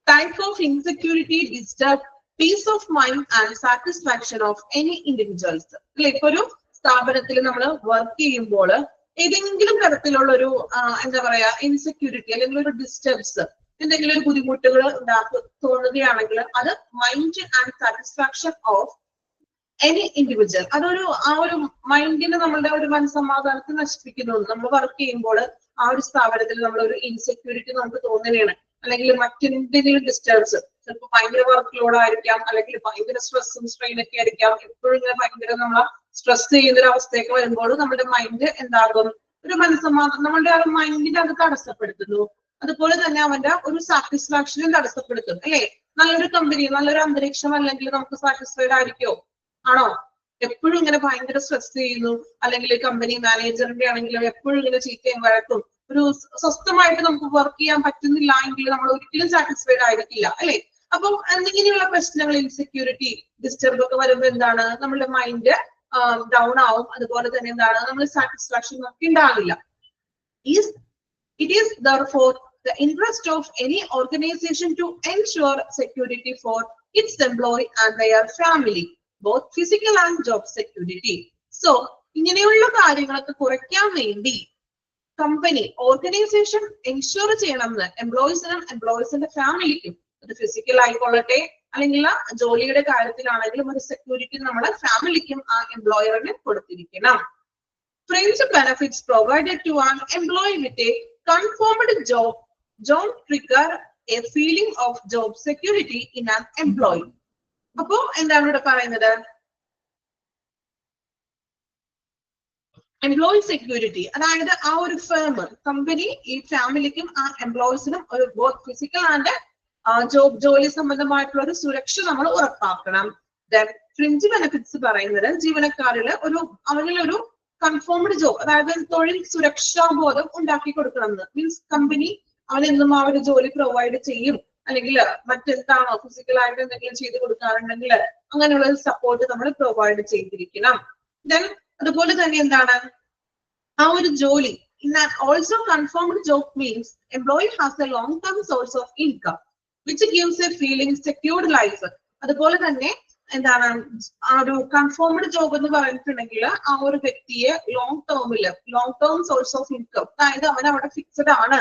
type of insecurity disturbs peace of mind and satisfaction of any individuals. ഇപ്പൊ ഒരു സ്ഥാപനത്തിൽ നമ്മൾ വർക്ക് ചെയ്യുമ്പോൾ ഏതെങ്കിലും തരത്തിലുള്ള ഒരു എന്താ പറയാ ഇൻസെക്യൂരിറ്റി അല്ലെങ്കിൽ ഒരു ഡിസ്റ്റർബൻസ്, എന്തെങ്കിലും ഒരു ബുദ്ധിമുട്ടുകൾ തോന്നുകയാണെങ്കിൽ അത് mind and satisfaction of any individual, അതൊരു ആ ഒരു മൈൻഡിന് നമ്മളുടെ ഒരു മനസ്സമാധാനത്തെ നശിപ്പിക്കുന്നു. നമ്മൾ വർക്ക് ചെയ്യുമ്പോൾ ആ ഒരു സ്ഥാപനത്തിൽ നമ്മൾ ഒരു ഇൻസെക്യൂരിറ്റി നമുക്ക് തോന്നുകയാണ്, അല്ലെങ്കിൽ മറ്റെന്തെങ്കിലും ഡിസ്റ്റർബൻസ്, ചിലപ്പോൾ ഭയങ്കര വർക്ക് ലോഡ് ആയിരിക്കാം, അല്ലെങ്കിൽ ഭയങ്കര സ്ട്രെസ്സും സ്ട്രെയിൻ ഒക്കെ ആയിരിക്കാം. എപ്പോഴും ഇങ്ങനെ ഭയങ്കര നമ്മൾ സ്ട്രെസ് ചെയ്യുന്ന ഒരു അവസ്ഥയൊക്കെ വരുമ്പോൾ നമ്മുടെ മൈൻഡ് എന്താകും, ഒരു മനസ്സമാധാനം, നമ്മുടെ ആ മൈൻഡിനെ അത് തടസ്സപ്പെടുത്തുന്നു. അതുപോലെ തന്നെ അവന്റെ ഒരു സാറ്റിസ്ഫാക്ഷനും തടസ്സപ്പെടുത്തും അല്ലെ? നല്ലൊരു കമ്പനി, നല്ലൊരു അന്തരീക്ഷം അല്ലെങ്കിൽ നമുക്ക് സാറ്റിസ്ഫൈഡ് ആയിരിക്കോ? ആണോ? എപ്പോഴും ഇങ്ങനെ ഭയങ്കര സ്ട്രെസ് ചെയ്യുന്നു, അല്ലെങ്കിൽ കമ്പനി മാനേജറിന്റെ ആണെങ്കിലും എപ്പോഴും ഇങ്ങനെ ചീത്തയും വഴക്കും, ഒരു സ്വസ്ഥമായിട്ട് നമുക്ക് വർക്ക് ചെയ്യാൻ പറ്റുന്നില്ല എങ്കിൽ നമ്മൾ ഒരിക്കലും സാറ്റിസ്ഫൈഡ് ആയിരിക്കില്ല അല്ലെ? അപ്പം എന്തെങ്കിലുമുള്ള പ്രശ്നങ്ങൾ, ഇൻസെക്യൂരിറ്റി, ഡിസ്റ്റർബ് ഒക്കെ വരുമ്പോൾ എന്താണ്, നമ്മുടെ മൈൻഡ് ഡൗൺ ആവും. അതുപോലെ തന്നെ എന്താണ്, നമ്മൾ സാറ്റിസ്ഫാക്ഷൻ നമുക്ക് ഉണ്ടാവില്ല. It is therefore the interest of any organization to ensure security for its employee and their family, both physical and job security. So ഇങ്ങനെയുള്ള കാര്യങ്ങളൊക്കെ കുറയ്ക്കാൻ വേണ്ടി കമ്പനി, ഓർഗനൈസേഷൻ എൻഷുർ ചെയ്യണമെന്ന് എംപ്ലോയീസിനും എംപ്ലോയീസിന്റെ ഫാമിലിക്കും, അത് ഫിസിക്കൽ ആയിക്കൊള്ളട്ടെ അല്ലെങ്കിൽ ജോലിയുടെ കാര്യത്തിലാണെങ്കിലും ഒരു സെക്യൂരിറ്റി നമ്മുടെ ഫാമിലിക്കും ആ എംപ്ലോയറിന് കൊടുത്തിരിക്കണം. Fringe benefits provided to an employee with a confirmed job don't trigger a feeling of job security in an employee. അപ്പോ എന്താണ് ഇവിടെ പറയുന്നത്? എംപ്ലോയി സെക്യൂരിറ്റി, അതായത് ആ ഒരു ഫേം, കമ്പനി, ഈ ഫാമിലിക്കും ആ എംപ്ലോയീസിനും ഒരു ബോത്ത് ഫിസിക്കൽ ആൻഡ് ജോലി സംബന്ധമായിട്ടുള്ള ഒരു സുരക്ഷ നമ്മൾ ഉറപ്പാക്കണം. ഫ്രിഞ്ച് ബെനിഫിറ്റ്സ് പറയുന്നത് ജീവനക്കാരില് അവരിലൊരു കൺഫേംഡ് ജോബ്, അതായത് തൊഴിൽ സുരക്ഷാ ബോധം ഉണ്ടാക്കി കൊടുക്കണം. മീൻസ് കമ്പനി അവനെന്നും ആ ഒരു ജോലി പ്രൊവൈഡ് ചെയ്യും, അല്ലെങ്കിൽ മറ്റെന്താണോ ഫിസിക്കൽ ആയിട്ട് എന്തെങ്കിലും ചെയ്ത് കൊടുക്കാറുണ്ടെങ്കിൽ അങ്ങനെയുള്ള സപ്പോർട്ട് നമ്മൾ പ്രൊവൈഡ് ചെയ്തിരിക്കണം. ദെൻ അതുപോലെ തന്നെ എന്താണ്, ആ ഒരു ജോലി also confirmed job means employee has A long term source of income which gives a feeling secured life. അതുപോലെ തന്നെ എന്താണ്, ആ ഒരു കൺഫേംഡ് ജോബ് എന്ന് പറഞ്ഞിട്ടുണ്ടെങ്കിൽ ആ ഒരു വ്യക്തിയെ long term source of income, അതായത് അവൻ അവിടെ ഫിക്സഡ് ആണ്,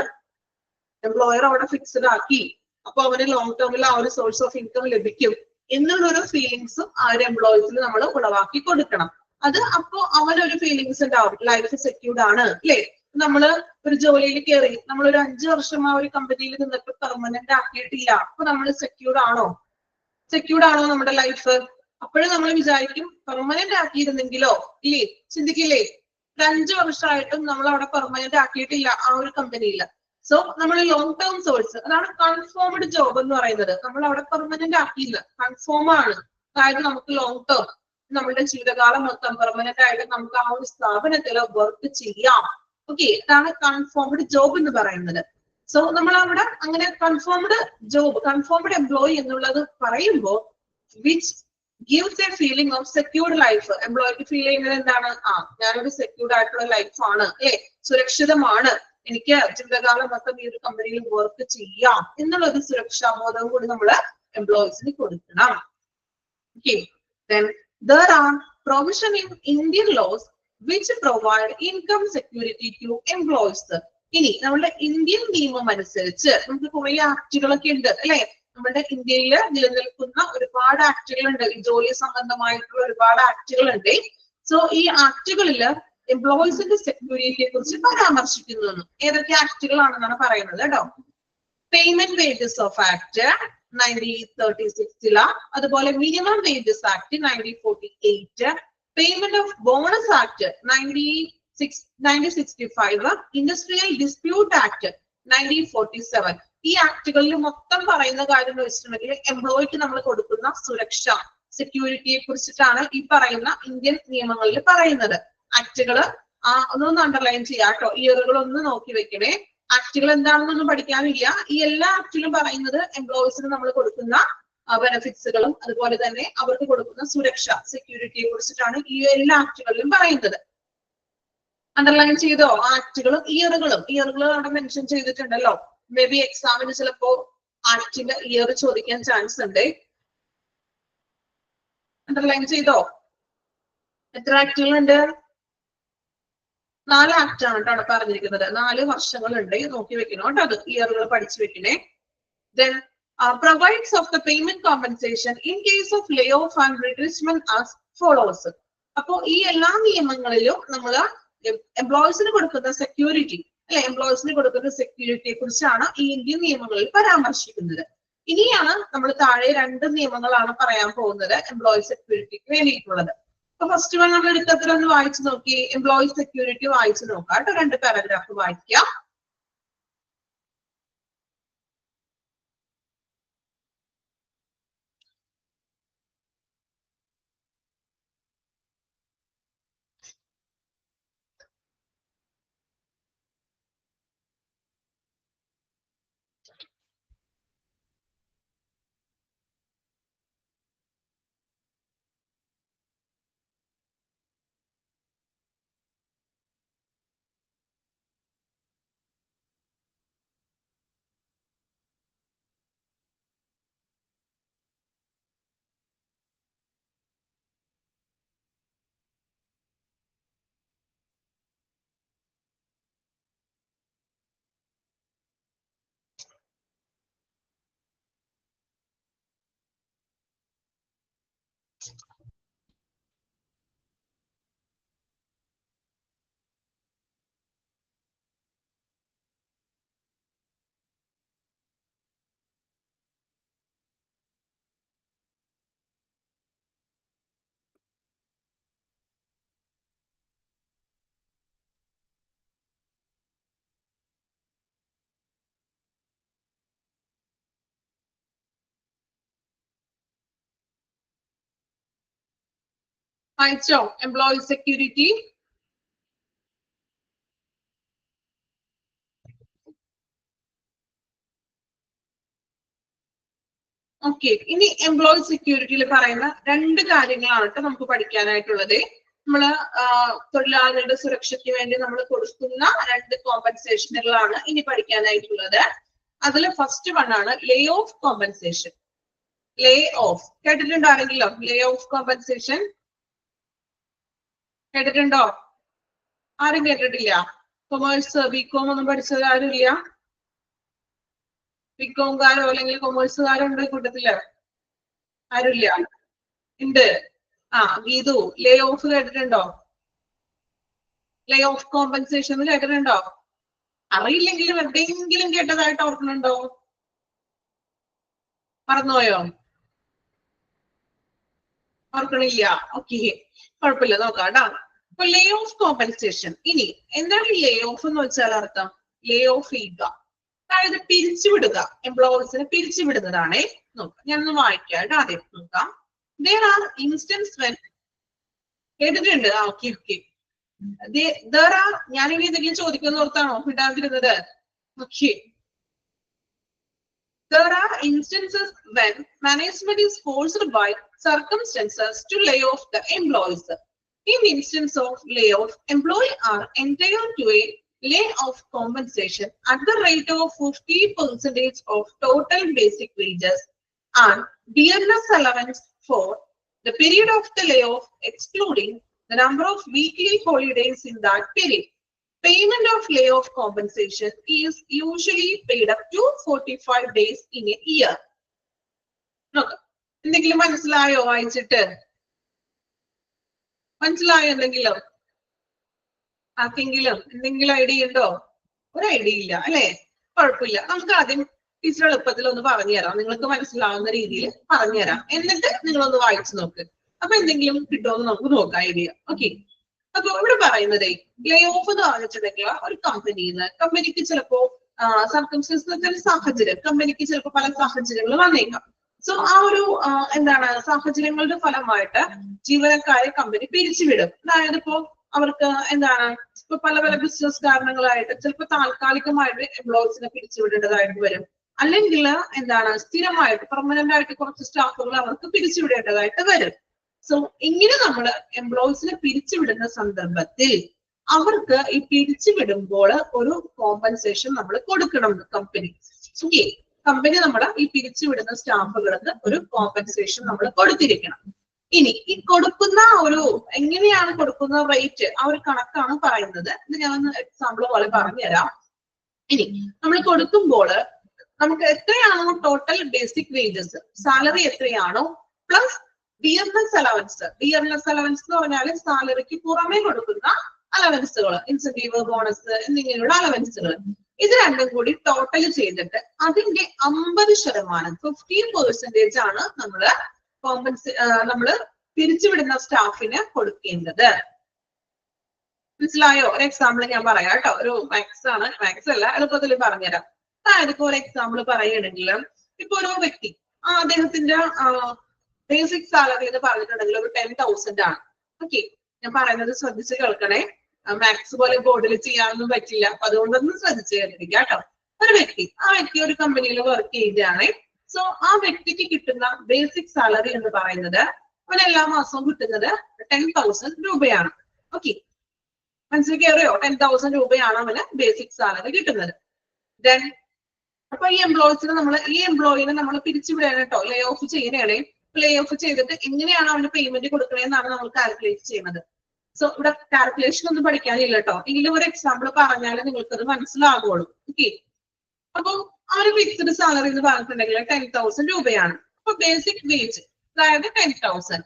എംപ്ലോയർ അവിടെ ഫിക്സഡ് ആക്കി, അപ്പൊ അവന് ലോങ് ടേമിൽ ആ ഒരു സോഴ്സ് ഓഫ് ഇൻകം ലഭിക്കും എന്നുള്ളൊരു ഫീലിങ്സും ആ ഒരു എംപ്ലോയീസിന് നമ്മൾ ഉളവാക്കി കൊടുക്കണം. അത് അപ്പോ അവനൊരു ഫീലിങ്സ് ഉണ്ടാവും, ലൈഫ് സെക്യൂർഡ് ആണ് അല്ലെ? നമ്മള് ഒരു ജോലിയിൽ കയറി നമ്മളൊരു 5 വർഷം ആ ഒരു കമ്പനിയിൽ നിന്നിട്ട് പെർമനന്റ് ആക്കിയിട്ടില്ല, അപ്പൊ നമ്മൾ സെക്യൂർഡ് ആണോ നമ്മുടെ ലൈഫ്? അപ്പോഴും നമ്മൾ വിചാരിക്കും പെർമനന്റ് ആക്കിയിരുന്നെങ്കിലോ, ഇല്ലേ? ചിന്തിക്കില്ലേ? 5 വർഷമായിട്ടും നമ്മൾ അവിടെ പെർമനന്റ് ആക്കിയിട്ടില്ല ആ ഒരു കമ്പനിയിൽ. സോ നമ്മൾ ലോങ് ടേം സോഴ്സ്, അതാണ് കൺഫേംഡ് ജോബ് എന്ന് പറയുന്നത്. നമ്മൾ അവിടെ പെർമനന്റ് ആക്കിയില്ല, കൺഫേം ആണ്, അതായത് നമുക്ക് ലോങ് ടേം നമ്മുടെ ജീവിതകാലം മൊത്തം പെർമനന്റ് ആയിട്ട് നമുക്ക് ആ ഒരു സ്ഥാപനത്തിൽ വർക്ക് ചെയ്യാം. ഓക്കെ, ഇതാണ് കൺഫേംഡ് ജോബ് എന്ന് പറയുന്നത്. സോ നമ്മൾ അവിടെ അങ്ങനെ കൺഫേംഡ് ജോബ്, കൺഫേംഡ് എംപ്ലോയി എന്നുള്ളത് പറയുമ്പോൾ which gives a feeling of secured life. എംപ്ലോയിക്ക് ഫീൽ ചെയ്യുന്നത് എന്താണ്? ഞാനൊരു സെക്യൂർഡ് ആയിട്ടുള്ള ലൈഫാണ്, അല്ലെ, സുരക്ഷിതമാണ്, എനിക്ക് ജീവിതകാലം മൊത്തം ഈ ഒരു കമ്പനിയിൽ വർക്ക് ചെയ്യാം എന്നുള്ള ഒരു സുരക്ഷാബോധം കൂടി നമ്മൾ എംപ്ലോയീസിന് കൊടുക്കണം. Okay, then there are provision in Indian laws which provide income security to employees. ഇനി നമ്മുടെ ഇന്ത്യൻ നിയമം അനുസരിച്ച് നമുക്ക് കുറെ ആക്ടുകളൊക്കെ ഉണ്ട്, അല്ലെ? നമ്മുടെ ഇന്ത്യയിൽ നിലനിൽക്കുന്ന ഒരുപാട് ആക്ടുകളുണ്ട്, ജോലി സംബന്ധമായിട്ടുള്ള ഒരുപാട് ആക്ടുകളുണ്ട്. സോ ഈ ആക്ടുകളിൽ എംപ്ലോയീസിന്റെ സെക്യൂരിറ്റിയെ കുറിച്ച് പരാമർശിക്കുന്നു. ഏതൊക്കെ ആക്ടുകളാണെന്നാണ് പറയുന്നത് കേട്ടോ. പേയ്മെന്റ് വേജസ് ഓഫ് ആക്ട് 1936, അതുപോലെ minimum wages act 1948, payment of bonus act 1965, industrial dispute act 1947. ഈ ആക്ടുകളിൽ മൊത്തം പറയുന്ന കാര്യം എന്ന് വെച്ചിട്ടുണ്ടെങ്കിൽ എംപ്ലോയിക്ക് നമ്മൾ കൊടുക്കുന്ന സുരക്ഷ, സെക്യൂരിറ്റിയെ കുറിച്ചിട്ടാണ് ഈ പറയുന്ന ഇന്ത്യൻ നിയമങ്ങളിൽ പറയുന്നത്. ആക്ടുകള് ഒന്നൊന്ന് അണ്ടർലൈൻ ചെയ്യാം കേട്ടോ, ഇയറുകൾ ഒന്ന് നോക്കി വെക്കണേ. ആക്ടുകൾ എന്താണെന്നൊന്നും പഠിക്കാനില്ല. ഈ എല്ലാ ആക്ടിലും പറയുന്നത് എംപ്ലോയീസിന് നമ്മൾ കൊടുക്കുന്ന ബെനിഫിറ്റ്സുകളും അതുപോലെ തന്നെ അവർക്ക് കൊടുക്കുന്ന സുരക്ഷ, സെക്യൂരിറ്റിയെ കുറിച്ചിട്ടാണ് ഈ എല്ലാ ആക്ടുകളിലും പറയുന്നത്. അണ്ടർലൈൻ ചെയ്തോ ആക്ടുകളും ഇയറുകളും? ഇയറുകൾ അവിടെ മെൻഷൻ ചെയ്തിട്ടുണ്ടല്ലോ. മേ ബി എക്സാമിന് ചിലപ്പോ ആക്ടിന്റെ ഇയർ ചോദിക്കാൻ ചാൻസ് ഉണ്ട്. അണ്ടർലൈൻ ചെയ്തോ? എത്ര ആക്ടുകളുണ്ട്? 4 ആക്ട് ആണ് കേട്ടോ പറഞ്ഞിരിക്കുന്നത്. 4 വർഷങ്ങളുണ്ട്, നോക്കി വെക്കണോ കേട്ടോ, അത് ഇയറുകൾ പഠിച്ചു വെക്കണേ. Then provides of the payment compensation in case of layoff and retrenchment as follows. അപ്പോ ഈ എല്ലാ നിയമങ്ങളിലും നമ്മൾ എംപ്ലോയീസിന് കൊടുക്കുന്ന സെക്യൂരിറ്റി, അല്ലെ, എംപ്ലോയീസിന് കൊടുക്കുന്ന സെക്യൂരിറ്റിയെ കുറിച്ചാണ് ഈ ഇന്ത്യൻ നിയമങ്ങളിൽ പരാമർശിക്കുന്നത്. ഇനിയാണ് നമ്മൾ താഴെ 2 നിയമങ്ങളാണ് പറയാൻ പോകുന്നത് എംപ്ലോയി സെക്യൂരിറ്റിക്ക് വേണ്ടിയിട്ടുള്ളത്. അപ്പൊ ഫസ്റ്റ് വൺ നമ്മൾ എടുക്കത്തിലൊന്ന് വായിച്ചു നോക്കി, എംപ്ലോയി സെക്യൂരിറ്റി വായിച്ചു നോക്കാം കേട്ടോ. 2 പാരഗ്രാഫ് വായിക്കാം. വായിച്ചോ എംപ്ലോയി സെക്യൂരിറ്റി? ഓക്കെ, ഇനി എംപ്ലോയി സെക്യൂരിറ്റിയിൽ പറയുന്ന 2 കാര്യങ്ങളാണ് കേട്ടോ നമുക്ക് പഠിക്കാനായിട്ടുള്ളത്. നമ്മള് തൊഴിലാളികളുടെ സുരക്ഷയ്ക്ക് വേണ്ടി നമ്മൾ കൊടുക്കുന്ന 2 കോമ്പൻസേഷനുകളാണ് ഇനി പഠിക്കാനായിട്ടുള്ളത്. അതിൽ ഫസ്റ്റ് വൺ ആണ് lay off compensation. Lay off കേട്ടിട്ടുണ്ടാണെങ്കിലോ? ലേ ഓഫ് കോമ്പൻസേഷൻ കേട്ടിട്ടുണ്ടോ? ആരും കേട്ടിട്ടില്ല? കൊമേഴ്സ് ബികോം ഒന്നും പഠിച്ചത് ആരും ഇല്ല? ബികോംകാരോ അല്ലെങ്കിൽ കൊമേഴ്സുകാരോ ഉണ്ട് കൂട്ടത്തില്? ആരുമില്ല? ഉണ്ട്. ഗീതു, ലേ ഓഫ് കേട്ടിട്ടുണ്ടോ? ലേ ഓഫ് കോമ്പൻസേഷൻ കേട്ടിട്ടുണ്ടോ? അറിയില്ലെങ്കിലും എവിടെയെങ്കിലും കേട്ടതായിട്ട് ഓർക്കുന്നുണ്ടോ? മറന്നുപോയോ? ഓർക്കണില്ല? ഓക്കെ, കുഴപ്പമില്ല, നോക്കാം കേട്ടോ. അപ്പൊ ലേ ഓഫ് കോമ്പൻസേഷൻ. ഇനി എന്താണ് ലേ ഓഫ് എന്ന് വെച്ചാൽ അർത്ഥം? ലേ ഓഫ് ചെയ്യുക, അതായത് പിരിച്ചുവിടുക, എംപ്ലോയീസിനെ പിരിച്ചുവിടുന്നതാണേ. നോക്കാം, ഞാനൊന്ന് വായിക്കാം കേട്ടോ. ആദ്യം നോക്കാം. There are instances when കേട്ടിട്ടുണ്ട്. Okay okay. ഞാനിനി എന്തെങ്കിലും ചോദിക്കുന്ന ഓർത്താണോ വിടാതിരുന്നത്? Okay. There are instances when management is forced by circumstances to lay off the employees. In instance of layoff, employees are entitled to a layoff compensation at the rate of 50% of total basic wages and dearness allowance for the period of the layoff, excluding the number of weekly holidays in that period. Payment of layoff compensation is usually paid up to 45 days in a year. എന്തെങ്കിലും മനസ്സിലായോ വായിച്ചിട്ട്? മനസ്സിലായോ എന്തെങ്കിലും? ആർക്കെങ്കിലും എന്തെങ്കിലും idea ഉണ്ടോ? ഒരു idea ഇല്ല അല്ലെ? കുഴപ്പമില്ല. നമുക്ക് ആദ്യം ടീച്ചർ എളുപ്പത്തിൽ ഒന്ന് പറഞ്ഞുതരാം, നിങ്ങൾക്ക് മനസ്സിലാവുന്ന രീതിയിൽ പറഞ്ഞുതരാം. എന്നിട്ട് നിങ്ങളൊന്ന് വായിച്ചു നോക്ക്. അപ്പൊ എന്തെങ്കിലും കിട്ടുമെന്ന് നമുക്ക് നോക്കാം ഐഡിയ. ഓക്കെ. അപ്പൊ ഇവിടെ പറയുന്നത് ലേ ഓഫ് എന്ന് പറഞ്ഞിട്ടുണ്ടെങ്കിൽ ഒരു കമ്പനിക്ക് ചിലപ്പോ സാഹചര്യം, കമ്പനിക്ക് ചിലപ്പോൾ പല സാഹചര്യങ്ങൾ വന്നേക്കാം. സോ ആ ഒരു സാഹചര്യങ്ങളുടെ ഫലമായിട്ട് ജീവനക്കാരെ കമ്പനി പിരിച്ചുവിടും. അതായത് ഇപ്പോ അവർക്ക് ഇപ്പൊ പല പല ബിസിനസ് കാരണങ്ങളായിട്ട് ചിലപ്പോൾ താൽക്കാലികമായിട്ട് എംപ്ലോയീസിനെ പിരിച്ചുവിടേണ്ടതായിട്ട് വരും. അല്ലെങ്കിൽ സ്ഥിരമായിട്ട് പെർമനന്റ് ആയിട്ട് കുറച്ച് സ്റ്റാഫുകൾ അവർക്ക് പിരിച്ചുവിടേണ്ടതായിട്ട് വരും. സോ ഇങ്ങനെ നമ്മൾ എംപ്ലോയീസിനെ പിരിച്ചുവിടുന്ന സന്ദർഭത്തിൽ അവർക്ക് ഈ പിരിച്ചുവിടുമ്പോൾ ഒരു കോമ്പൻസേഷൻ നമ്മൾ കൊടുക്കണം കമ്പനി. ഓക്കെ. കമ്പനി നമ്മൾ ഈ പിരിച്ചുവിടുന്ന സ്റ്റാഫുകൾക്ക് ഒരു കോമ്പൻസേഷൻ നമ്മൾ കൊടുത്തിരിക്കണം. ഇനി ഈ കൊടുക്കുന്ന എങ്ങനെയാണ് കൊടുക്കുന്ന റേറ്റ്, ആ ഒരു കണക്കാണ് പറയുന്നത്. ഇത് ഞാനൊന്ന് എക്സാമ്പിൾ പോലെ പറഞ്ഞുതരാം. ഇനി നമ്മൾ കൊടുക്കുമ്പോൾ നമുക്ക് എത്രയാണോ ടോട്ടൽ ബേസിക് വേജസ്, സാലറി എത്രയാണോ plus dearness allowance. Dearness allowance എന്ന് പറഞ്ഞാൽ സാലറിക്ക് പുറമെ കൊടുക്കുന്ന അലവൻസുകൾ, ഇൻസെന്റീവ്, ബോണസ് എന്നിങ്ങനെയുള്ള അലവൻസുകൾ, ഇത് രണ്ടും കൂടി ടോട്ടൽ ചെയ്തിട്ട് അതിന്റെ 50%, 50% ആണ് നമ്മള് പിരിച്ചുവിടുന്ന സ്റ്റാഫിന് കൊടുക്കേണ്ടത്. മനസ്സിലായോ? ഒരു എക്സാമ്പിൾ ഞാൻ പറയാം കേട്ടോ. ഒരു മാത്സ് അല്ല, എളുപ്പത്തിൽ പറഞ്ഞുതരാം. അതായത് ഇപ്പൊ ഒരു എക്സാമ്പിൾ പറയുകയാണെങ്കിൽ, ഇപ്പൊ ഒരു വ്യക്തി അദ്ദേഹത്തിന്റെ ബേസിക് സാലറി എന്ന് പറഞ്ഞിട്ടുണ്ടെങ്കിൽ ഒരു 10,000 ആണ്. ഓക്കെ. ഞാൻ പറയുന്നത് ശ്രദ്ധിച്ച് കേൾക്കണേ. മാത്സ് പോലെ ബോർഡിൽ ചെയ്യാനൊന്നും പറ്റില്ല, അപ്പൊ അതുകൊണ്ടൊന്നും ശ്രദ്ധിച്ച് കേട്ടിരിക്കുക കേട്ടോ. ഒരു വ്യക്തി ഒരു കമ്പനിയിൽ വർക്ക് ചെയ്യുകയാണ്. സോ ആ വ്യക്തിക്ക് കിട്ടുന്ന ബേസിക് സാലറി എന്ന് പറയുന്നത് അവന് എല്ലാ മാസവും കിട്ടുന്നത് 10,000 രൂപയാണ്. ഓക്കെ. മനസ്സിൽ കയറിയോ? 10,000 രൂപയാണ് അവന് ബേസിക് സാലറി കിട്ടുന്നത്. ദെൻ അപ്പൊ ഈ എംപ്ലോയിനെ നമ്മൾ പിരിച്ചുവിടാൻ കേട്ടോ, ലേ ഓഫ് ചെയ്യണേ. പ്ലേ ഓഫ് ചെയ്തിട്ട് എങ്ങനെയാണ് അവന് പേയ്മെന്റ് കൊടുക്കണേന്നാണ് നമ്മൾ കാൽക്കുലേറ്റ് ചെയ്യുന്നത്. സോ ഇവിടെ കാൽക്കുലേഷൻ ഒന്നും പഠിക്കാനില്ല കേട്ടോ, എങ്കിലും ഒരു എക്സാമ്പിൾ പറഞ്ഞാൽ നിങ്ങൾക്കത് മനസ്സിലാകുള്ളൂ. ഓക്കെ. അപ്പൊ ആ ഒരു ഫിക്സ്ഡ് സാലറി എന്ന് പറഞ്ഞിട്ടുണ്ടെങ്കിൽ 10,000 രൂപയാണ്. അപ്പൊ ബേസിക് വേജ് അതായത് 10,000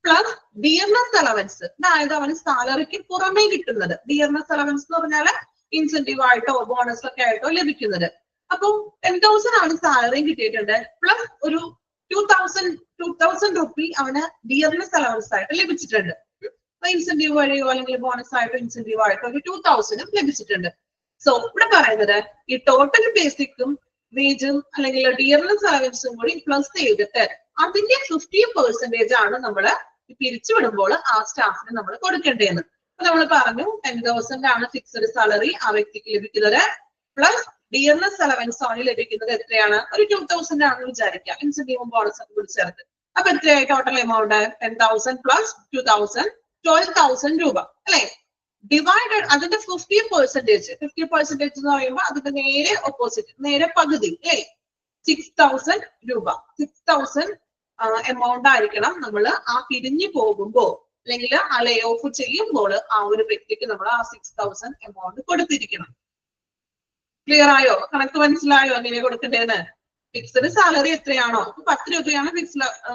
പ്ലസ് ഡിയർനെസ് അലവൻസ്, അതായത് അവന് സാലറിക്ക് പുറമേ കിട്ടുന്നത്. ഡിയർനെസ് അലവൻസ് എന്ന് പറഞ്ഞാൽ ഇൻസെന്റീവ് ആയിട്ടോ ബോണസ് ഒക്കെ ആയിട്ടോ ലഭിക്കുന്നത്. അപ്പൊ 10,000 അവന് സാലറി കിട്ടിയിട്ടുണ്ട്, പ്ലസ് ഒരു 2,000 റുപ്പി അവന് ഡിയർനെസ് അലവൻസ് ആയിട്ട് ലഭിച്ചിട്ടുണ്ട്. ഇൻസെന്റീവ് വഴിയോ അല്ലെങ്കിൽ ബോണസ് ആയിട്ടോ ഇൻസെന്റീവ് ആയിട്ടോ ഒരു 2,000 ലഭിച്ചിട്ടുണ്ട്. സോ ഇവിടെ പറയുന്നത് ഈ ടോട്ടൽ ബേസിക്കും വേജും അല്ലെങ്കിൽ ഡിയർനെസ് അലവൻസും കൂടി പ്ലസ് ചെയ്തിട്ട് അതിന്റെ 50% ആണ് നമ്മൾ പിരിച്ചുവിടുമ്പോൾ ആ സ്റ്റാഫിന് നമ്മൾ കൊടുക്കേണ്ടതെന്ന്. അപ്പൊ നമ്മൾ പറഞ്ഞു 10,000 ആണ് ഫിക്സഡ് സാലറി ആ വ്യക്തിക്ക് ലഭിക്കുന്നത്, പ്ലസ് ഡിയർനെസ് അലവൻസ് ആണ് ലഭിക്കുന്നത്. എത്രയാണ്? ഒരു 2,000 ആണെന്ന് വിചാരിക്കാം, ഇൻസെന്റീവും ബോണസും കൂടി ചേർത്ത്. അപ്പൊ എത്രയായി ടോട്ടൽ എമൗണ്ട്? 10,000 പ്ലസ് 2,000, 12,000 രൂപ അല്ലെ? ഡിവൈഡഡ് അതിന്റെ 50% എന്ന് പറയുമ്പോൾ അതിന്റെ നേരെ ഓപ്പോസിറ്റ്, നേരെ പകുതി അല്ലെ? 6,000 രൂപ. 6,000 എമൗണ്ട് ആയിരിക്കണം നമ്മൾ ആ പിരിഞ്ഞു പോകുമ്പോ അല്ലെങ്കിൽ ആ ലേ ഓഫ് ചെയ്യുമ്പോൾ ആ ഒരു വ്യക്തിക്ക് നമ്മൾ ആ 6,000 എമൗണ്ട് കൊടുത്തിരിക്കണം. ക്ലിയർ ആയോ? കണക്ക് മനസ്സിലായോ എങ്ങനെ കൊടുക്കേണ്ടതെന്ന്? ഫിക്സഡ് സാലറി എത്രയാണോ 10 രൂപയാണ്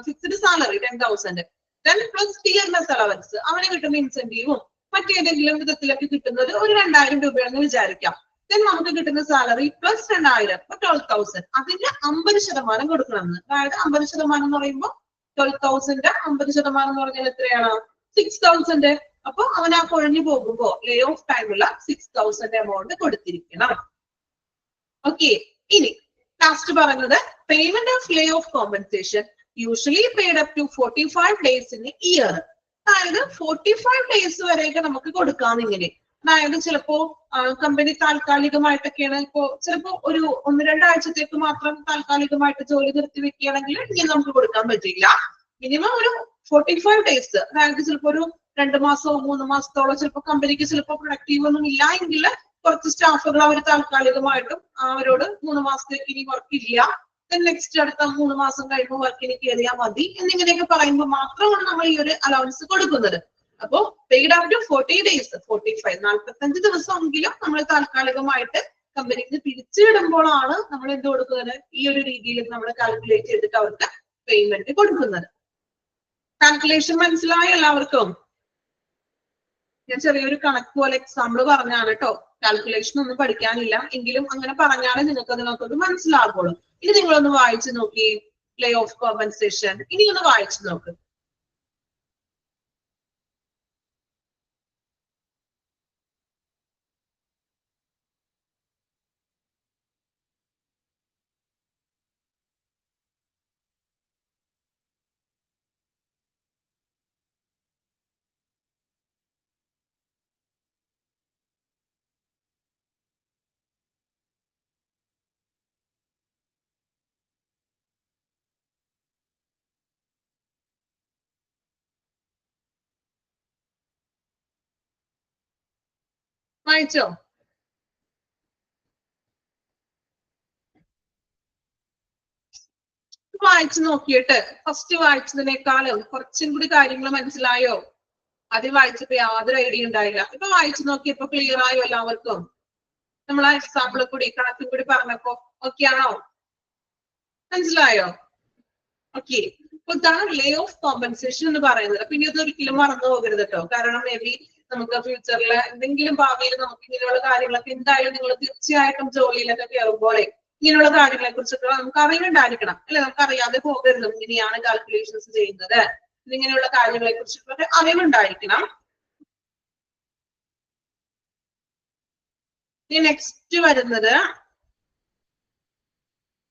fixed salary 10,000. Then plus dearness allowance, അവന് കിട്ടുന്ന ഇൻസെന്റീവും മറ്റേതെങ്കിലും വിധത്തിലൊക്കെ കിട്ടുന്നത് ഒരു 2,000 രൂപയാണെന്ന് വിചാരിക്കാം. ദെൻ നമുക്ക് കിട്ടുന്ന സാലറി പ്ലസ് 2,000, 12,000. അതിന്റെ 50% കൊടുക്കണമെന്ന്. അതായത് 50% എന്ന് പറയുമ്പോൾ 12,000 50% എന്ന് പറഞ്ഞാൽ എത്രയാണ്? 6,000. അപ്പൊ അവൻ ആ കൊഴിഞ്ഞു പോകുമ്പോ ലേ ഓഫ് ടൈമുള്ള 6,000 എമൗണ്ട് കൊടുത്തിരിക്കണം. ഓക്കെ. ഇനി ലാസ്റ്റ് പറഞ്ഞത് payment of lay off compensation usually paid up to 45 days in a year. അതായത് 45 ഡേയ്സ് വരെയൊക്കെ നമുക്ക് കൊടുക്കാം ഇങ്ങനെ. അതായത് ചിലപ്പോ കമ്പനി താൽക്കാലികമായിട്ടൊക്കെയാണ് ഇപ്പോ ചിലപ്പോ ഒരു 1-2 ആഴ്ചത്തേക്ക് മാത്രം താൽക്കാലികമായിട്ട് ജോലി നിർത്തി വെക്കുകയാണെങ്കിൽ ഇങ്ങനെ നമുക്ക് കൊടുക്കാൻ പറ്റില്ല. മിനിമം ഒരു 45 ഡേയ്സ്, അതായത് ചിലപ്പോ ഒരു 2 മാസമോ 3 മാസത്തോളം ചിലപ്പോ കമ്പനിക്ക് ചിലപ്പോ പ്രൊഡക്റ്റീവ് ഒന്നും ഇല്ല എങ്കിൽ കുറച്ച് സ്റ്റാഫുകൾ അവർ താൽക്കാലികമായിട്ടും അവരോട് 3 മാസത്തേക്ക് ഇനി വർക്ക് ഇല്ല, നെക്സ്റ്റ് അടുത്ത 3 മാസം കഴിയുമ്പോൾ വർക്കിന് കയറിയാൽ മതി എന്നിങ്ങനെയൊക്കെ പറയുമ്പോൾ മാത്രമാണ് നമ്മൾ ഈ ഒരു അലവൻസ് കൊടുക്കുന്നത്. അപ്പോ പെയ്ഡ് അപ് ടു 40 ഡേയ്സ്, 45 ദിവസമെങ്കിലും നമ്മൾ താൽക്കാലികമായിട്ട് കമ്പനിയിൽ നിന്ന് പിരിച്ചുവിടുമ്പോഴാണ് നമ്മൾ എന്ത് കൊടുക്കുന്നത്, ഈ ഒരു രീതിയിൽ നമ്മൾ കാൽക്കുലേറ്റ് ചെയ്തിട്ട് അവർക്ക് പേയ്മെന്റ് കൊടുക്കുന്നത്. കാൽക്കുലേഷൻ മനസ്സിലായോ എല്ലാവർക്കും? ഞാൻ ചെറിയൊരു കണക്ക് പോലെ എക്സാമ്പിൾ പറഞ്ഞാണ് കേട്ടോ. കാൽക്കുലേഷൻ ഒന്നും പഠിക്കാനില്ല, എങ്കിലും അങ്ങനെ പറഞ്ഞാലേ നിങ്ങൾക്ക് അതിനകത്തോട് മനസ്സിലാകുള്ളൂ. ഇനി നിങ്ങളൊന്ന് വായിച്ചു നോക്കി ലേ ഓഫ് കോമ്പൻസേഷൻ. ഇനി ഒന്ന് വായിച്ചു നോക്ക്. വായിച്ചോ? വായിച്ചു നോക്കിയിട്ട് ഫസ്റ്റ് വായിച്ചതിനേക്കാളും കുറച്ചും കൂടി കാര്യങ്ങൾ മനസ്സിലായോ? ആദ്യം വായിച്ചപ്പോ യാതൊരു ഐഡിയ ഉണ്ടായില്ല. ഇപ്പൊ വായിച്ചു നോക്കിയപ്പോ ക്ലിയർ ആയോ എല്ലാവർക്കും? നമ്മളാ എക്സാമ്പിൾ കൂടി കണക്കും കൂടി പറഞ്ഞപ്പോ ഓക്കെ ആണോ? മനസ്സിലായോ? ഓക്കെ. അപ്പൊ ഇതാണ് ലേ ഓഫ് കോമ്പൻസേഷൻ എന്ന് പറയുന്നത്. പിന്നെ ഇതൊരിക്കലും മറന്നു പോകരുത് കേട്ടോ. കാരണം മേ ബി നമുക്ക് ഫ്യൂച്ചറിൽ എന്തെങ്കിലും ഭാവിയിൽ നമുക്ക് ഇങ്ങനെയുള്ള കാര്യങ്ങളൊക്കെ എന്തായാലും നിങ്ങൾ തീർച്ചയായിട്ടും ജോലിയിലൊക്കെ കയറുമ്പോഴേ ഇങ്ങനെയുള്ള കാര്യങ്ങളെ കുറിച്ചൊക്കെ നമുക്ക് അറിവുണ്ടായിരിക്കണം അല്ലെ? നമുക്ക് അറിയാതെ പോകരുത് ഇങ്ങനെയാണ് കാൽക്കുലേഷൻസ് ചെയ്യുന്നത്, ഇങ്ങനെയുള്ള കാര്യങ്ങളെ കുറിച്ചൊക്കെ അറിവുണ്ടായിരിക്കണം. നെക്സ്റ്റ് വരുന്നത്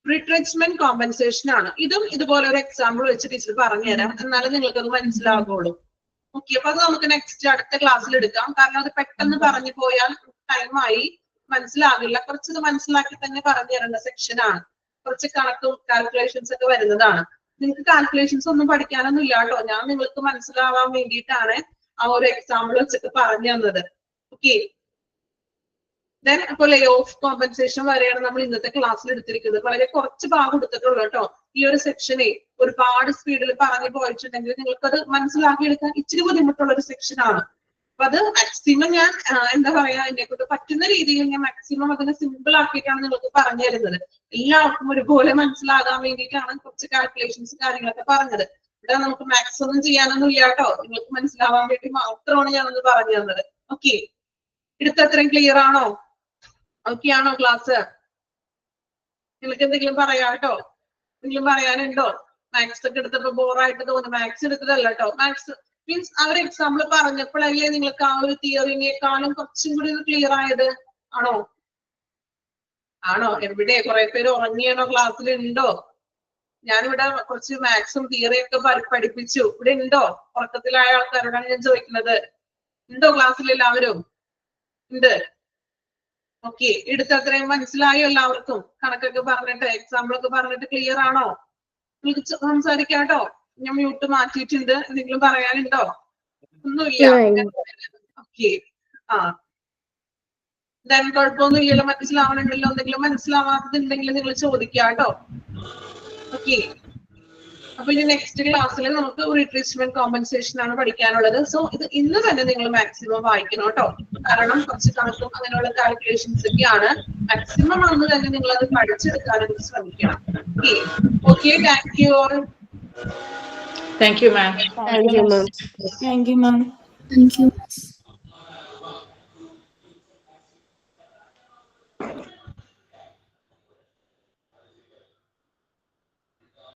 റിട്രെച്ച്മെന്റ് കോമ്പൻസേഷൻ ആണ്. ഇതും ഇതുപോലെ ഒരു എക്സാമ്പിൾ വെച്ച് ടീച്ചർ പറഞ്ഞുതരാം, എന്നാലും നിങ്ങൾക്ക് അത് മനസ്സിലാകുള്ളൂ. ഓക്കെ. അപ്പൊ അത് നമുക്ക് നെക്സ്റ്റ് അടുത്ത ക്ലാസ്സിൽ എടുക്കാം. കാരണം അത് പെട്ടെന്ന് പറഞ്ഞു പോയാൽ ടൈമായി മനസ്സിലാകില്ല. കുറച്ചത് മനസ്സിലാക്കി തന്നെ പറഞ്ഞു തരേണ്ട സെക്ഷൻ ആണ്. കുറച്ച് കണക്കും കാൽക്കുലേഷൻസ് ഒക്കെ വരുന്നതാണ്. നിങ്ങൾക്ക് കാൽക്കുലേഷൻസ് ഒന്നും പഠിക്കാനൊന്നും ഇല്ല കേട്ടോ. ഞാൻ നിങ്ങൾക്ക് മനസ്സിലാവാൻ വേണ്ടിയിട്ടാണ് ആ ഒരു എക്സാമ്പിൾ വെച്ചിട്ട് പറഞ്ഞു തന്നത്. ഓക്കെ. ദെൻ അപ്പൊ ലേ ഓഫ് കോമ്പൻസേഷൻ വരെയാണ് നമ്മൾ ഇന്നത്തെ ക്ലാസ്സിൽ എടുത്തിരിക്കുന്നത്. വളരെ കുറച്ച് ഭാഗം എടുത്തിട്ടുള്ളൂ കേട്ടോ. ഈ ഒരു സെക്ഷനെ ഒരുപാട് സ്പീഡിൽ പറഞ്ഞു പോയിട്ടുണ്ടെങ്കിൽ നിങ്ങൾക്കത് മനസ്സിലാക്കി എടുക്കാൻ ഇച്ചിരി ബുദ്ധിമുട്ടുള്ള ഒരു സെക്ഷൻ ആണ്. അപ്പൊ അത് മാക്സിമം ഞാൻ എന്താ പറയാ, എന്നെ കൊണ്ട് പറ്റുന്ന രീതിയിൽ ഞാൻ മാക്സിമം അതിനെ സിമ്പിൾ ആക്കിയിട്ടാണ് നിങ്ങൾക്ക് പറഞ്ഞു തരുന്നത്. എല്ലാവർക്കും ഒരുപോലെ മനസ്സിലാകാൻ വേണ്ടിയിട്ടാണ് കുറച്ച് കാൽക്കുലേഷൻസ് കാര്യങ്ങളൊക്കെ പറഞ്ഞത്. ഇവിടെ നമുക്ക് മാത്സ് ഒന്നും ചെയ്യാനൊന്നും ഇല്ല കേട്ടോ. നിങ്ങൾക്ക് മനസ്സിലാവാൻ വേണ്ടി മാത്രമാണ് ഞാനൊന്ന് പറഞ്ഞു തന്നത്. ഓക്കെ. എടുത്തത്രയും ക്ലിയർ ആണോ? ഓക്കെ ആണോ ക്ലാസ്? നിങ്ങൾക്ക് എന്തെങ്കിലും പറയാം കേട്ടോ. എന്തെങ്കിലും പറയാനുണ്ടോ? മാത്സ് ഒക്കെ എടുത്തപ്പോ ബോറായിട്ട് തോന്നുന്നു. മാത്സ് എടുത്തതല്ല കേട്ടോ. മാത്സ് മീൻസ് ആ ഒരു എക്സാമ്പിൾ പറഞ്ഞപ്പോഴല്ലേ നിങ്ങൾക്ക് ആ ഒരു തിയറിനേക്കാളും കുറച്ചും കൂടി ക്ലിയർ ആയത്? ആണോ? ആണോ? എവിടെ കുറെ പേര് ഉറങ്ങിയാണോ? ക്ലാസ്സിൽ ഉണ്ടോ? ഞാനിവിടെ കുറച്ച് മാത്സും തിയറിയൊക്കെ പഠിപ്പിച്ചു. ഇവിടെ ഉണ്ടോ? ഉറക്കത്തിലായ ആൾക്കാരോടാണ് ഞാൻ ചോദിക്കുന്നത്. ഉണ്ടോ ക്ലാസ്സിൽ എല്ലാവരും? ഉണ്ട്. ഓക്കെ. എടുത്തത്രയും മനസ്സിലായോ എല്ലാവർക്കും? കണക്കൊക്കെ പറഞ്ഞിട്ട് എക്സാമ്പിൾ ഒക്കെ പറഞ്ഞിട്ട് ക്ലിയർ ആണോ? നിങ്ങൾക്ക് സംസാരിക്കാട്ടോ. ഞാൻ മ്യൂട്ട് മാറ്റിയിട്ടുണ്ട്. എന്തെങ്കിലും പറയാനുണ്ടോ? ഒന്നുമില്ല. ഓക്കെ. ആ ദെൻ കുഴപ്പമൊന്നും ഇല്ലല്ലോ, മനസ്സിലാവണുണ്ടല്ലോ. എന്തെങ്കിലും മനസ്സിലാവാത്തതുണ്ടെങ്കിൽ നിങ്ങൾ ചോദിക്കാട്ടോ. ഓക്കെ. അപ്പൊ ഇനി നെക്സ്റ്റ് ക്ലാസ്സിൽ നമുക്ക് റിട്രീറ്റ്മെന്റ് കോമ്പൻസേഷൻ ആണ് പഠിക്കാനുള്ളത്. സോ ഇത് ഇന്ന് തന്നെ നിങ്ങൾ മാക്സിമം വായിക്കണം കേട്ടോ. കാരണം കുറച്ച് കണക്കും അങ്ങനെയുള്ള കാൽക്കുലേഷൻസ് ഒക്കെയാണ്. മാക്സിമം അന്ന് തന്നെ നിങ്ങൾ അത് പഠിച്ചെടുക്കാനായിട്ട് ശ്രമിക്കണം. Okay. Thank you all. Thank you, ma'am. Thank you, ma'am. Thank you, ma'am. Thank you.